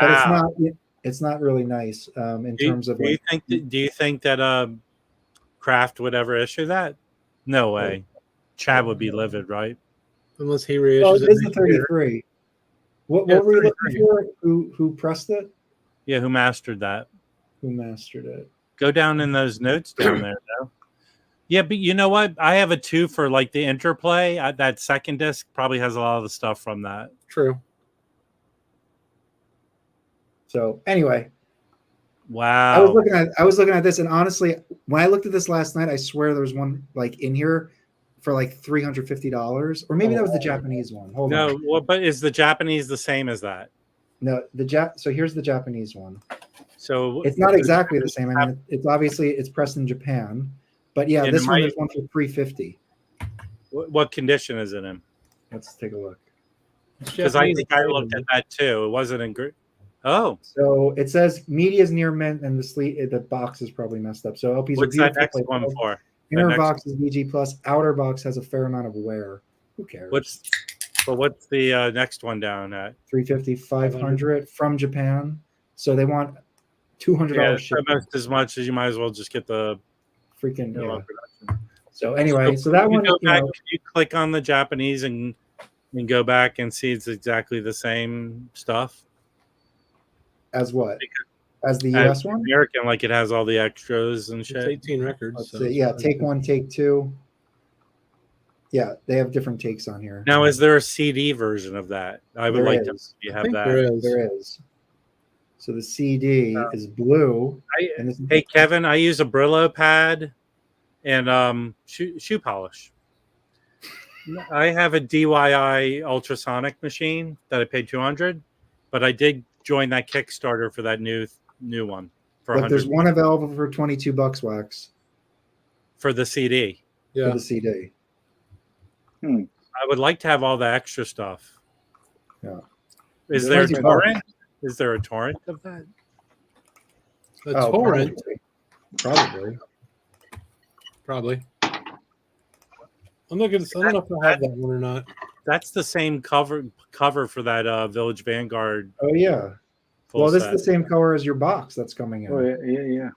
it's not really nice in terms of. Do you think that Kraft would ever issue that? No way. Chad would be livid, right? Unless he reissues it. It is the 33. What were you looking for? Who pressed it? Yeah, who mastered that? Who mastered it? Go down in those notes down there, though. Yeah, but you know what? I have a 2 for like the interplay. That second disc probably has a lot of the stuff from that. True. So anyway, wow. I was looking at this, and honestly, when I looked at this last night, I swear there was one like in here for like $350, or maybe that was the Japanese one. Hold on. No, well, but is the Japanese the same as that? No, so here's the Japanese one. So it's not exactly the same. I mean, it's obviously it's pressed in Japan, but yeah, this one there's one for $350. What condition is it in? Let's take a look. Because I think I looked at that too. It wasn't in great. Oh, so it says media is near mint, and the box is probably messed up. So LPs what's are that next one for? Inner box is VG plus. Outer box has a fair amount of wear. Who cares? What's the next one down at? 350, 500 from Japan. So they want $200 shipping. Almost as much as you might as well just get the freaking production. So anyway, so that one. Can you click on the Japanese and go back and see it's exactly the same stuff? As what? As the US one? American, like it has all the extras and shit. It's 18 records. Let's see. Yeah, take 1, take 2. Yeah, they have different takes on here. Now, is there a CD version of that? I would like to have that. There is. So the CD is blue. Hey, Kevin, I use a Brillo pad and shoe polish. I have a DIY ultrasonic machine that I paid $200, but I did join that Kickstarter for that new one. But there's one available for $22 wax for the CD. Yeah, for the CD. I would like to have all the extra stuff. Yeah. Is there a torrent? Is there a torrent of that? A torrent? Probably. I'm looking. I don't know if I have that one or not. That's the same cover for that Village Vanguard. Oh yeah. Well, this is the same color as your box that's coming in. Oh yeah.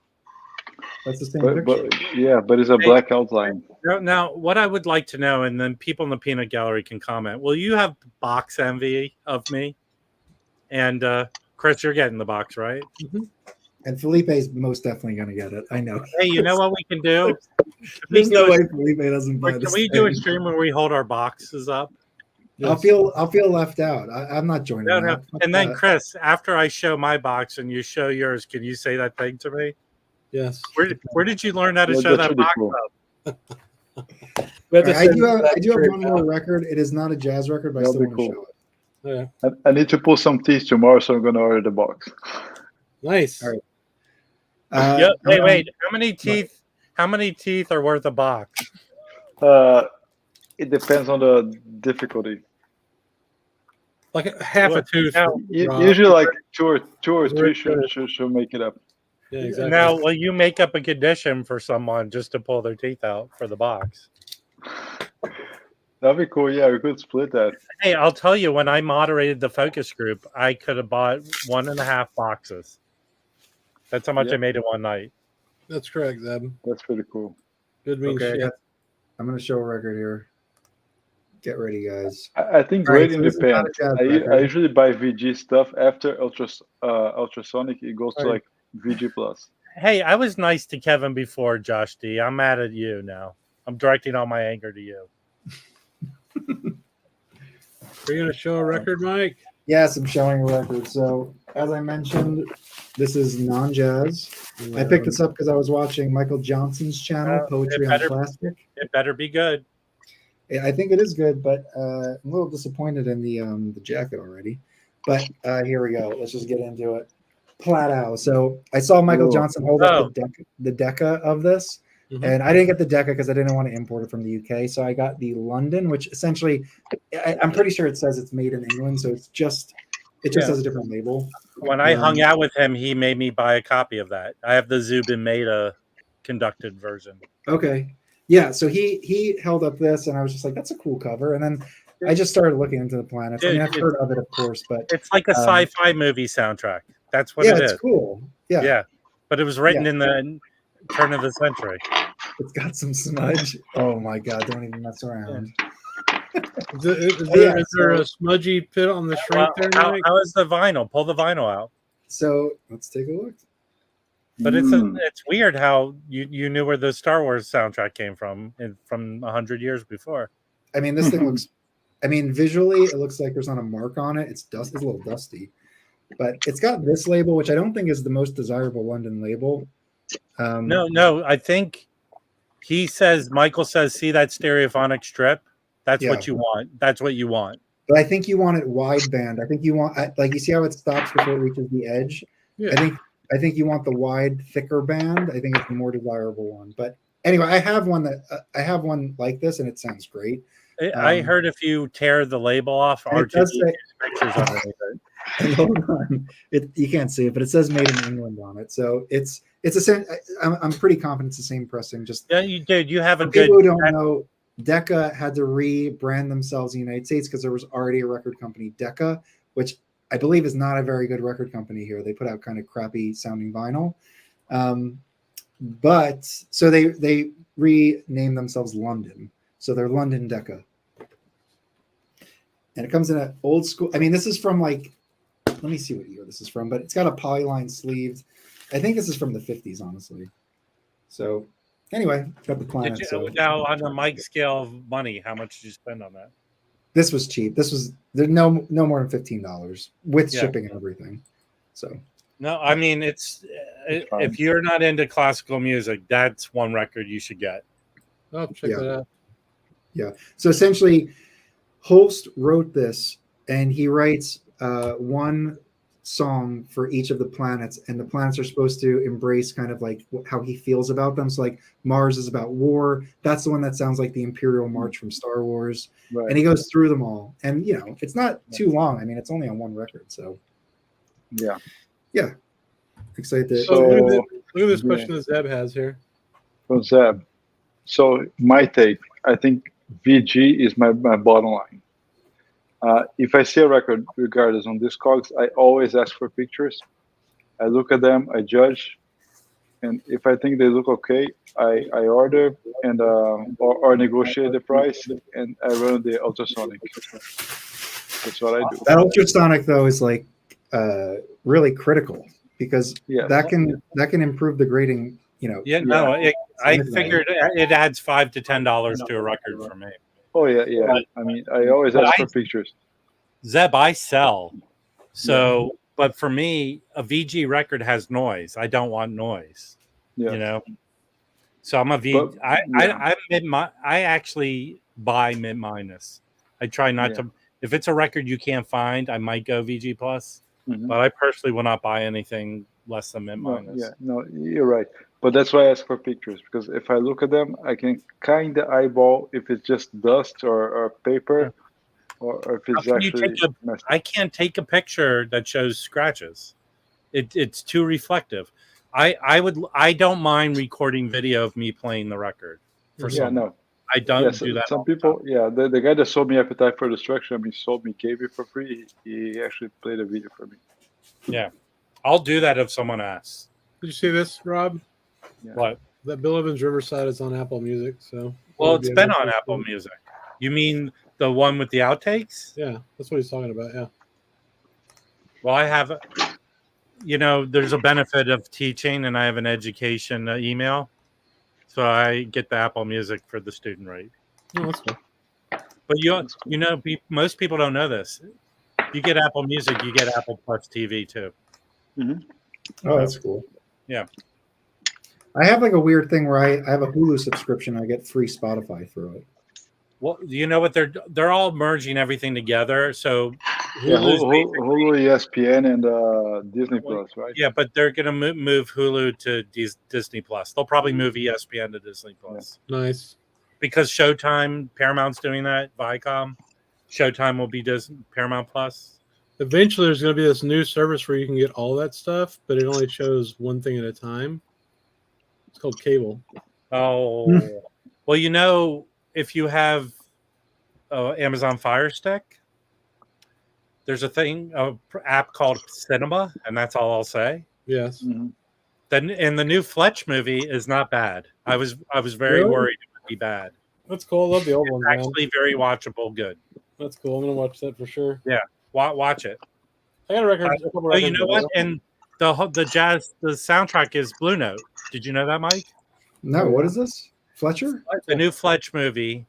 That's the same picture. But it's a black outline. Now, what I would like to know, and then people in the peanut gallery can comment. Will you have box envy of me? And Chris, you're getting the box, right? Mm-hmm. And Felipe is most definitely going to get it. I know. Hey, you know what we can do? There's no way Felipe doesn't buy this. Can we do a stream where we hold our boxes up? Yes. I'll feel left out. I'm not joining. No. And then Chris, after I show my box and you show yours, can you say that thing to me? Yes. Where did you learn how to show that box cool. up? We have to I send do have that one more record. It is not a jazz record, but I That'll still be want to cool. show it. Yeah. I need to pull some teeth tomorrow, so I'm gonna order the box. Nice. All right. Wait. How many teeth are worth a box? It depends on the difficulty. Like half a tooth. Now, Usually, like two or Is three very should make it up. Yeah, exactly. Now, will you make up a condition for someone just to pull their teeth out for the box? That'd be cool. Yeah, we could split that. Hey, I'll tell you, when I moderated the focus group, I could have bought 1.5 boxes. That's how much I made in one night. That's correct, Zeb. That's pretty cool. Good mean Okay, shit. I'm going to show a record here. Get ready, guys. I think All right, grading so this is not a depends. jazz I record. usually buy VG stuff after ultrasonic. It goes to like VG plus. Hey, I was nice to Kevin before, Josh D. I'm mad at you now. I'm directing all my anger to you. Are you going to show a record, Mike? Yes, I'm showing a record. So, as I mentioned, this is non-jazz. I picked this up because I was watching Michael Johnson's channel, Poetry on Plastic. It better be good. I think it is good, but I'm a little disappointed in the jacket already. But here we go. Let's just get into it. Plateau. So I saw Michael Johnson hold up the Decca of this, and I didn't get the Decca because I didn't want to import it from the UK. So I got the London, which essentially, I'm pretty sure it says it's made in England. So it just has a different label. When I hung out with him, he made me buy a copy of that. I have the Zubin Meta conducted version. Okay. Yeah, so he held up this, and I was just like, "That's a cool cover." And then I just started looking into the planets. I mean, I've heard of it, of course, but it's like a sci-fi movie soundtrack. That's what it is. Yeah, it's cool. Yeah, but it was written in the turn of the century. It's got some smudge. Oh my god! Don't even mess around. Is there a smudgy pit on the shrink there, Mike? How is the vinyl? Pull the vinyl out. So let's take a look. But it's weird how you knew where the Star Wars soundtrack came from 100 years before. I mean, this thing looks. I mean, visually, it looks like there's not a mark on it. It's a little dusty, but it's got this label, which I don't think is the most desirable London label. No. I think Michael says, see that stereophonic strip? That's what you want. That's what you want. But I think you want it wideband. I think you want, like, you see how it stops before it reaches the edge. Yeah. I think you want the wide, thicker band. I think it's the more desirable one. But anyway, I have one like this, and it sounds great. I heard if you tear the label off, pictures underneath it. Hold on, you can't see it, but it says "Made in England" on it. So it's the same. I'm pretty confident it's the same pressing. Just you did. You have a good. People who don't know, Decca had to rebrand themselves in the United States because there was already a record company, Decca, which I believe is not a very good record company here. They put out kind of crappy sounding vinyl. But so they renamed themselves London. So they're London Decca. And it comes in an old school. I mean, this is from like, let me see what year this is from, but it's got a polyline sleeved. I think this is from the 50s, honestly. So anyway, got the planet. Now on the Mike scale of money, how much did you spend on that? This was cheap. This was no more than $15 with shipping and everything. So no, I mean it's if you're not into classical music, that's one record you should get. Oh, check that out. Yeah. So essentially, Holst wrote this, and he writes one song for each of the planets, and the planets are supposed to embrace kind of like how he feels about them. So like Mars is about war. That's the one that sounds like the Imperial March from Star Wars. Right. And he goes through them all. And, you know, it's not too long. I mean, it's only on one record. So, yeah. Excited to. So look at this question that Zeb has here. From Zeb. So my take, I think VG is my bottom line. If I see a record, regardless on Discogs, I always ask for pictures. I look at them, I judge, and if I think they look okay, I order and or negotiate the price, and I run the ultrasonic. That's what I do. That ultrasonic though is like really critical because that can improve the grading. You know. Yeah. No, I figured it adds $5 to $10 to a record for me. Oh yeah. I mean, I always ask for pictures. Zeb, I sell. So, but for me, a VG record has noise. I don't want noise. Yeah. You know. So I'm a V. But, I actually buy mid minus. I try not to. If it's a record you can't find, I might go VG plus. But I personally will not buy anything less than mid minus. No, you're right. But that's why I ask for pictures, because if I look at them, I can kind of eyeball if it's just dust or paper, or if it's actually. I can't take a picture that shows scratches. It's too reflective. I don't mind recording video of me playing the record for someone. I don't do that. Some people, the guy that sold me Appetite for Destruction, sold me gave it for free. He actually played a video for me. Yeah, I'll do that if someone asks. Did you see this, Rob? Yeah. What? That Bill Evans Riverside is on Apple Music. So well, it's been on Apple Music. You mean the one with the outtakes? Yeah, that's what he's talking about. Yeah. Well, I have. There's a benefit of teaching, and I have an education email, so I get the Apple Music for the student rate. Oh, that's cool. But most people don't know this. You get Apple Music, you get Apple Plus TV too. Oh, that's cool. Yeah. I have like a weird thing where I have a Hulu subscription. I get free Spotify through it. Well, you know what? They're all merging everything together. So Hulu, ESPN, and Disney Plus, right? Yeah, but they're going to move Hulu to Disney Plus. They'll probably move ESPN to Disney Plus. Yeah. Nice. Because Showtime, Paramount's doing that. Viacom, Showtime will be Paramount Plus. Eventually, there's going to be this new service where you can get all that stuff, but it only shows one thing at a time. It's called cable. Oh, well, if you have Amazon Fire Stick, there's a app called Cinema, and that's all I'll say. Yes. Then, and the new Fletch movie is not bad. I was very worried it would be bad. That's cool. I love the old one. Actually, very watchable. Good. That's cool. I'm gonna watch that for sure. Yeah, watch it. I got a record. Oh, you know what? And the soundtrack is Blue Note. Did you know that, Mike? No. What is this? Fletcher? The new Fletch movie.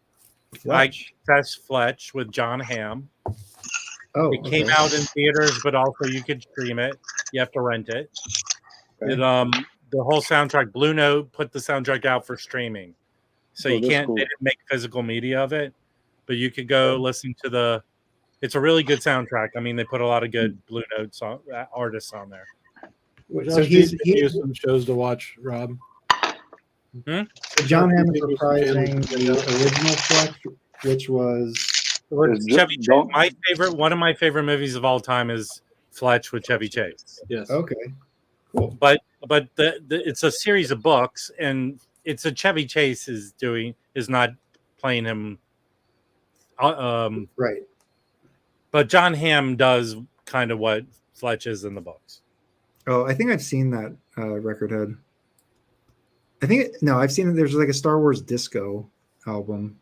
Fletch. That's Fletch with John Hamm. Oh, it came out in theaters, but also you could stream it. You have to rent it. Okay. The whole soundtrack, Blue Note put the soundtrack out for streaming, so you can't. Cool. They didn't make physical media of it, but you could go listen to It's a really good soundtrack. They put a lot of good Blue Note artists on there. So he's some shows to watch, Rob. So John Hamm is reprising the original Fletch, which was Chevy Chase. One of my favorite movies of all time is Fletch with Chevy Chase. Yes. Okay. Cool. But it's a series of books, and it's a Chevy Chase is not playing him. Right. But John Hamm does kind of what Fletch is in the books. Oh, I think I've seen that record head. I've seen it. There's like a Star Wars disco album.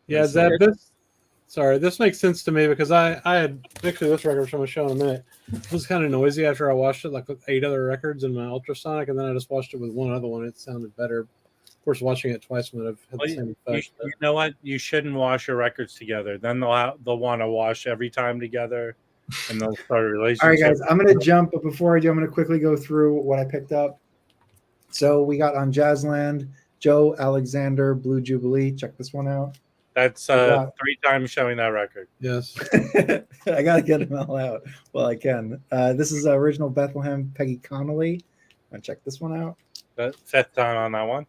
Yeah, this makes sense to me because I had actually this record from a show in a minute. It was kind of noisy after I watched it, like 8 other records in my ultrasonic, and then I just watched it with one other one. It sounded better. Of course, watching it twice would have had the same effect. You know what? You shouldn't wash your records together. Then they'll want to wash every time together, and they'll start a relationship. All right, guys, I'm going to jump, but before I do, I'm going to quickly go through what I picked up. So we got on Jazzland, Joe Alexander, Blue Jubilee. Check this one out. That's 3 times showing that record. Yes. I got to get them all out while I can. This is original Bethlehem, Peggy Connolly. Check this one out. The 5th time on that one.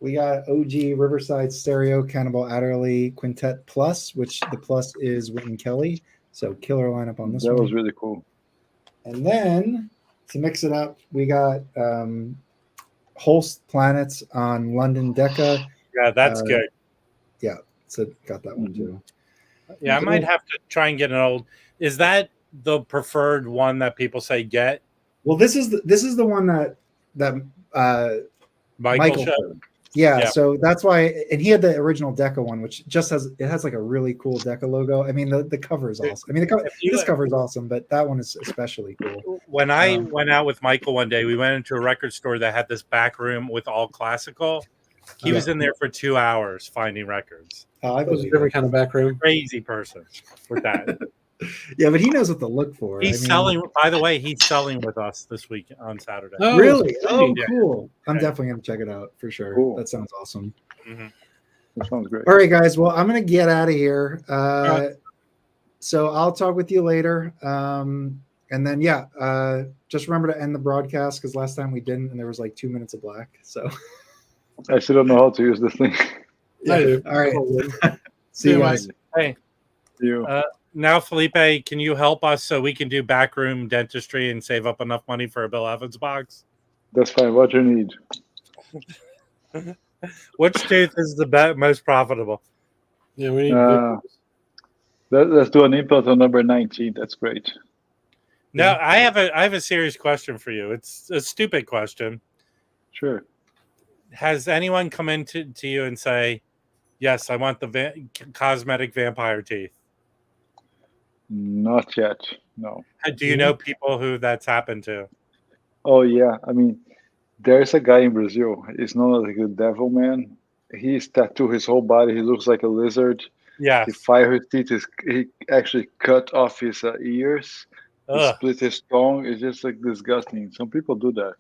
We got OG Riverside Stereo, Cannibal Adderley Quintet Plus, which the plus is Wynton Kelly. So killer lineup on this one. That was really cool. And then to mix it up, we got Holst Planets on London Decca. Yeah, that's good. Yeah, so got that one too. Yeah, I might have to try and get an old. Is that the preferred one that people say get? Well, this is the one that Michael showed. Yeah, so that's why, and he had the original Decca one, which just has like a really cool Decca logo. The cover is awesome. This cover is awesome, but that one is especially cool. When I went out with Michael one day, we went into a record store that had this back room with all classical. He was in there for 2 hours finding records. I was a different kind of back room. Crazy person with that. Yeah, but he knows what to look for. He's selling. By the way, he's selling with us this week on Saturday. Oh, Really? Oh, yeah. cool. I'm Yeah. definitely going to check it out for sure. Cool. That sounds awesome. Mm-hmm. That sounds great. All right, guys. Well, I'm going to get out of here. right. So I'll talk with you later. And then, just remember to end the broadcast because last time we didn't, and there was like 2 minutes of black. So I still don't know how to use this thing. I do. All right. Totally. See you guys. Hey, You. now Felipe, can you help us so we can do backroom dentistry and save up enough money for a Bill Evans box? That's fine. What you need? Which tooth is the most profitable? Yeah, we need. Let's do an implant on number 19. That's great. No, I have a serious question for you. It's a stupid question. Sure. Has anyone come in to you and say, yes, I want the cosmetic vampire teeth? Not yet. No. Do you know people who that's happened to? Oh, yeah. I mean, there's a guy in Brazil. He's known as the Devil Man. He's tattooed his whole body. He looks like a lizard. Yes. He fired his teeth. He actually cut off his ears. He split his tongue. It's just like disgusting. Some people do that.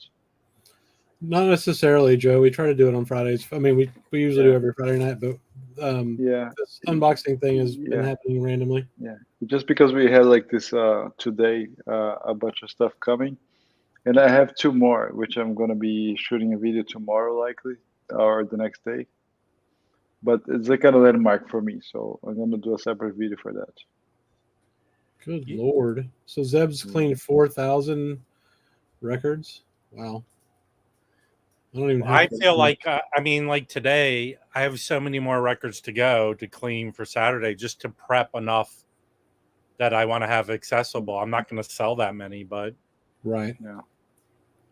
Not necessarily, Joe. We try to do it on Fridays. I mean, we usually do every Friday night, but this unboxing thing has been happening randomly. Yeah, just because we had like this today, a bunch of stuff coming, and I have 2 more, which I'm gonna be shooting a video tomorrow, likely, or the next day. But it's a kind of landmark for me, so I'm gonna do a separate video for that. Good Lord! So Zeb's cleaned 4,000 records. Wow. I don't even. I feel like like today, I have so many more records to go to clean for Saturday, just to prep enough that I want to have accessible. I'm not going to sell that many, but right.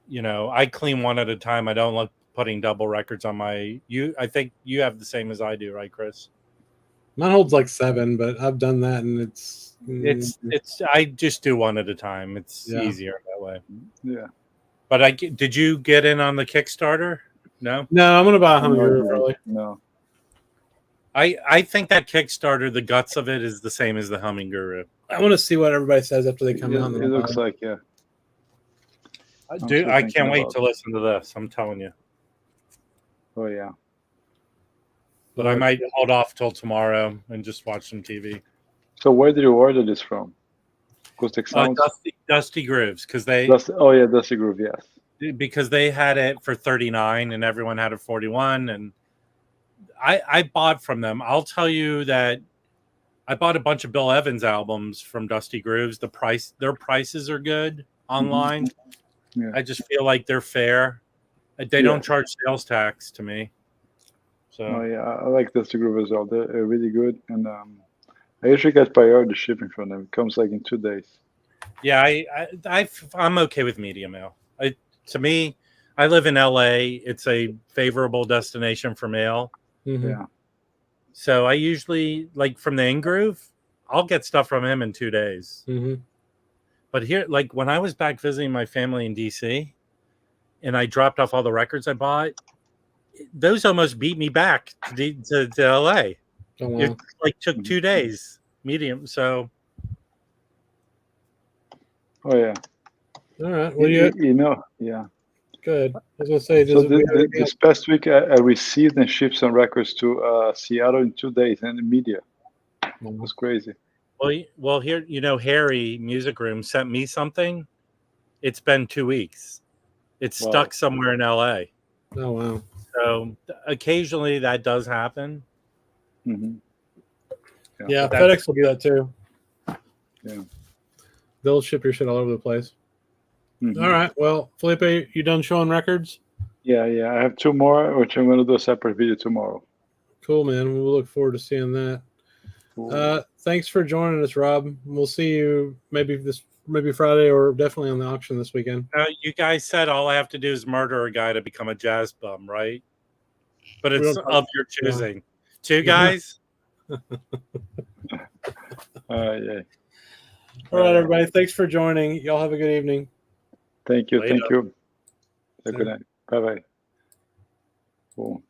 Yeah. I clean one at a time. I don't like putting double records on my. I think you have the same as I do, right, Chris? Mine holds like 7, but I've done that, and it's. I just do one at a time. It's easier that way. Yeah. But did you get in on the Kickstarter? No. No, I'm gonna buy a Hummer probably. No. I think that Kickstarter, the guts of it is the same as the Humming Guru. I want to see what everybody says after they come out. It looks like I can't wait to listen to this. I'm telling you. Oh yeah. But I might hold off till tomorrow and just watch some TV. So where did you order this from? Acoustic Sounds? Dusty Grooves, because they. Dusty Groove, yes. Because they had it for $39 and everyone had it 41, and I bought from them. I'll tell you that I bought a bunch of Bill Evans albums from Dusty Grooves. Their prices are good online. Mm-hmm. Yeah. I just feel like they're fair. They don't charge sales tax to me. So. Oh yeah, I like Dusty Groove as well. They're really good, and I usually get priority shipping from them. It comes like in 2 days. Yeah, I'm okay with medium mail. To me, I live in LA. It's a favorable destination for mail. Mm-hmm. Yeah. So I usually, like from the Ingroove, I'll get stuff from him in 2 days. Mm-hmm. But here, like when I was back visiting my family in DC and I dropped off all the records I bought, those almost beat me back to LA. Oh, wow. It like took 2 days medium. So. Oh yeah. All right. Well, yeah. Good. I was gonna say. So this past week, I received and shipped some records to Seattle in 2 days, and the media. It was crazy. Well, here, Harry Music Room sent me something. It's been 2 weeks. It's stuck somewhere in LA. Oh wow. So occasionally that does happen. Mm-hmm. Yeah, FedEx will do that too. Yeah. They'll ship your shit all over the place. Mm-hmm. All right. Well, Felipe, you done showing records? Yeah. I have 2 more, which I'm going to do a separate video tomorrow. Cool, man. We'll look forward to seeing that. Cool. Thanks for joining us, Rob. We'll see you maybe Friday or definitely on the auction this weekend. You guys said all I have to do is murder a guy to become a jazz bum, right? But it's of your choosing. 2 guys? Yeah. All right, everybody. Thanks for joining. Y'all have a good evening. Thank you. Later. Thank you. Have a good night. Bye-bye. Cool.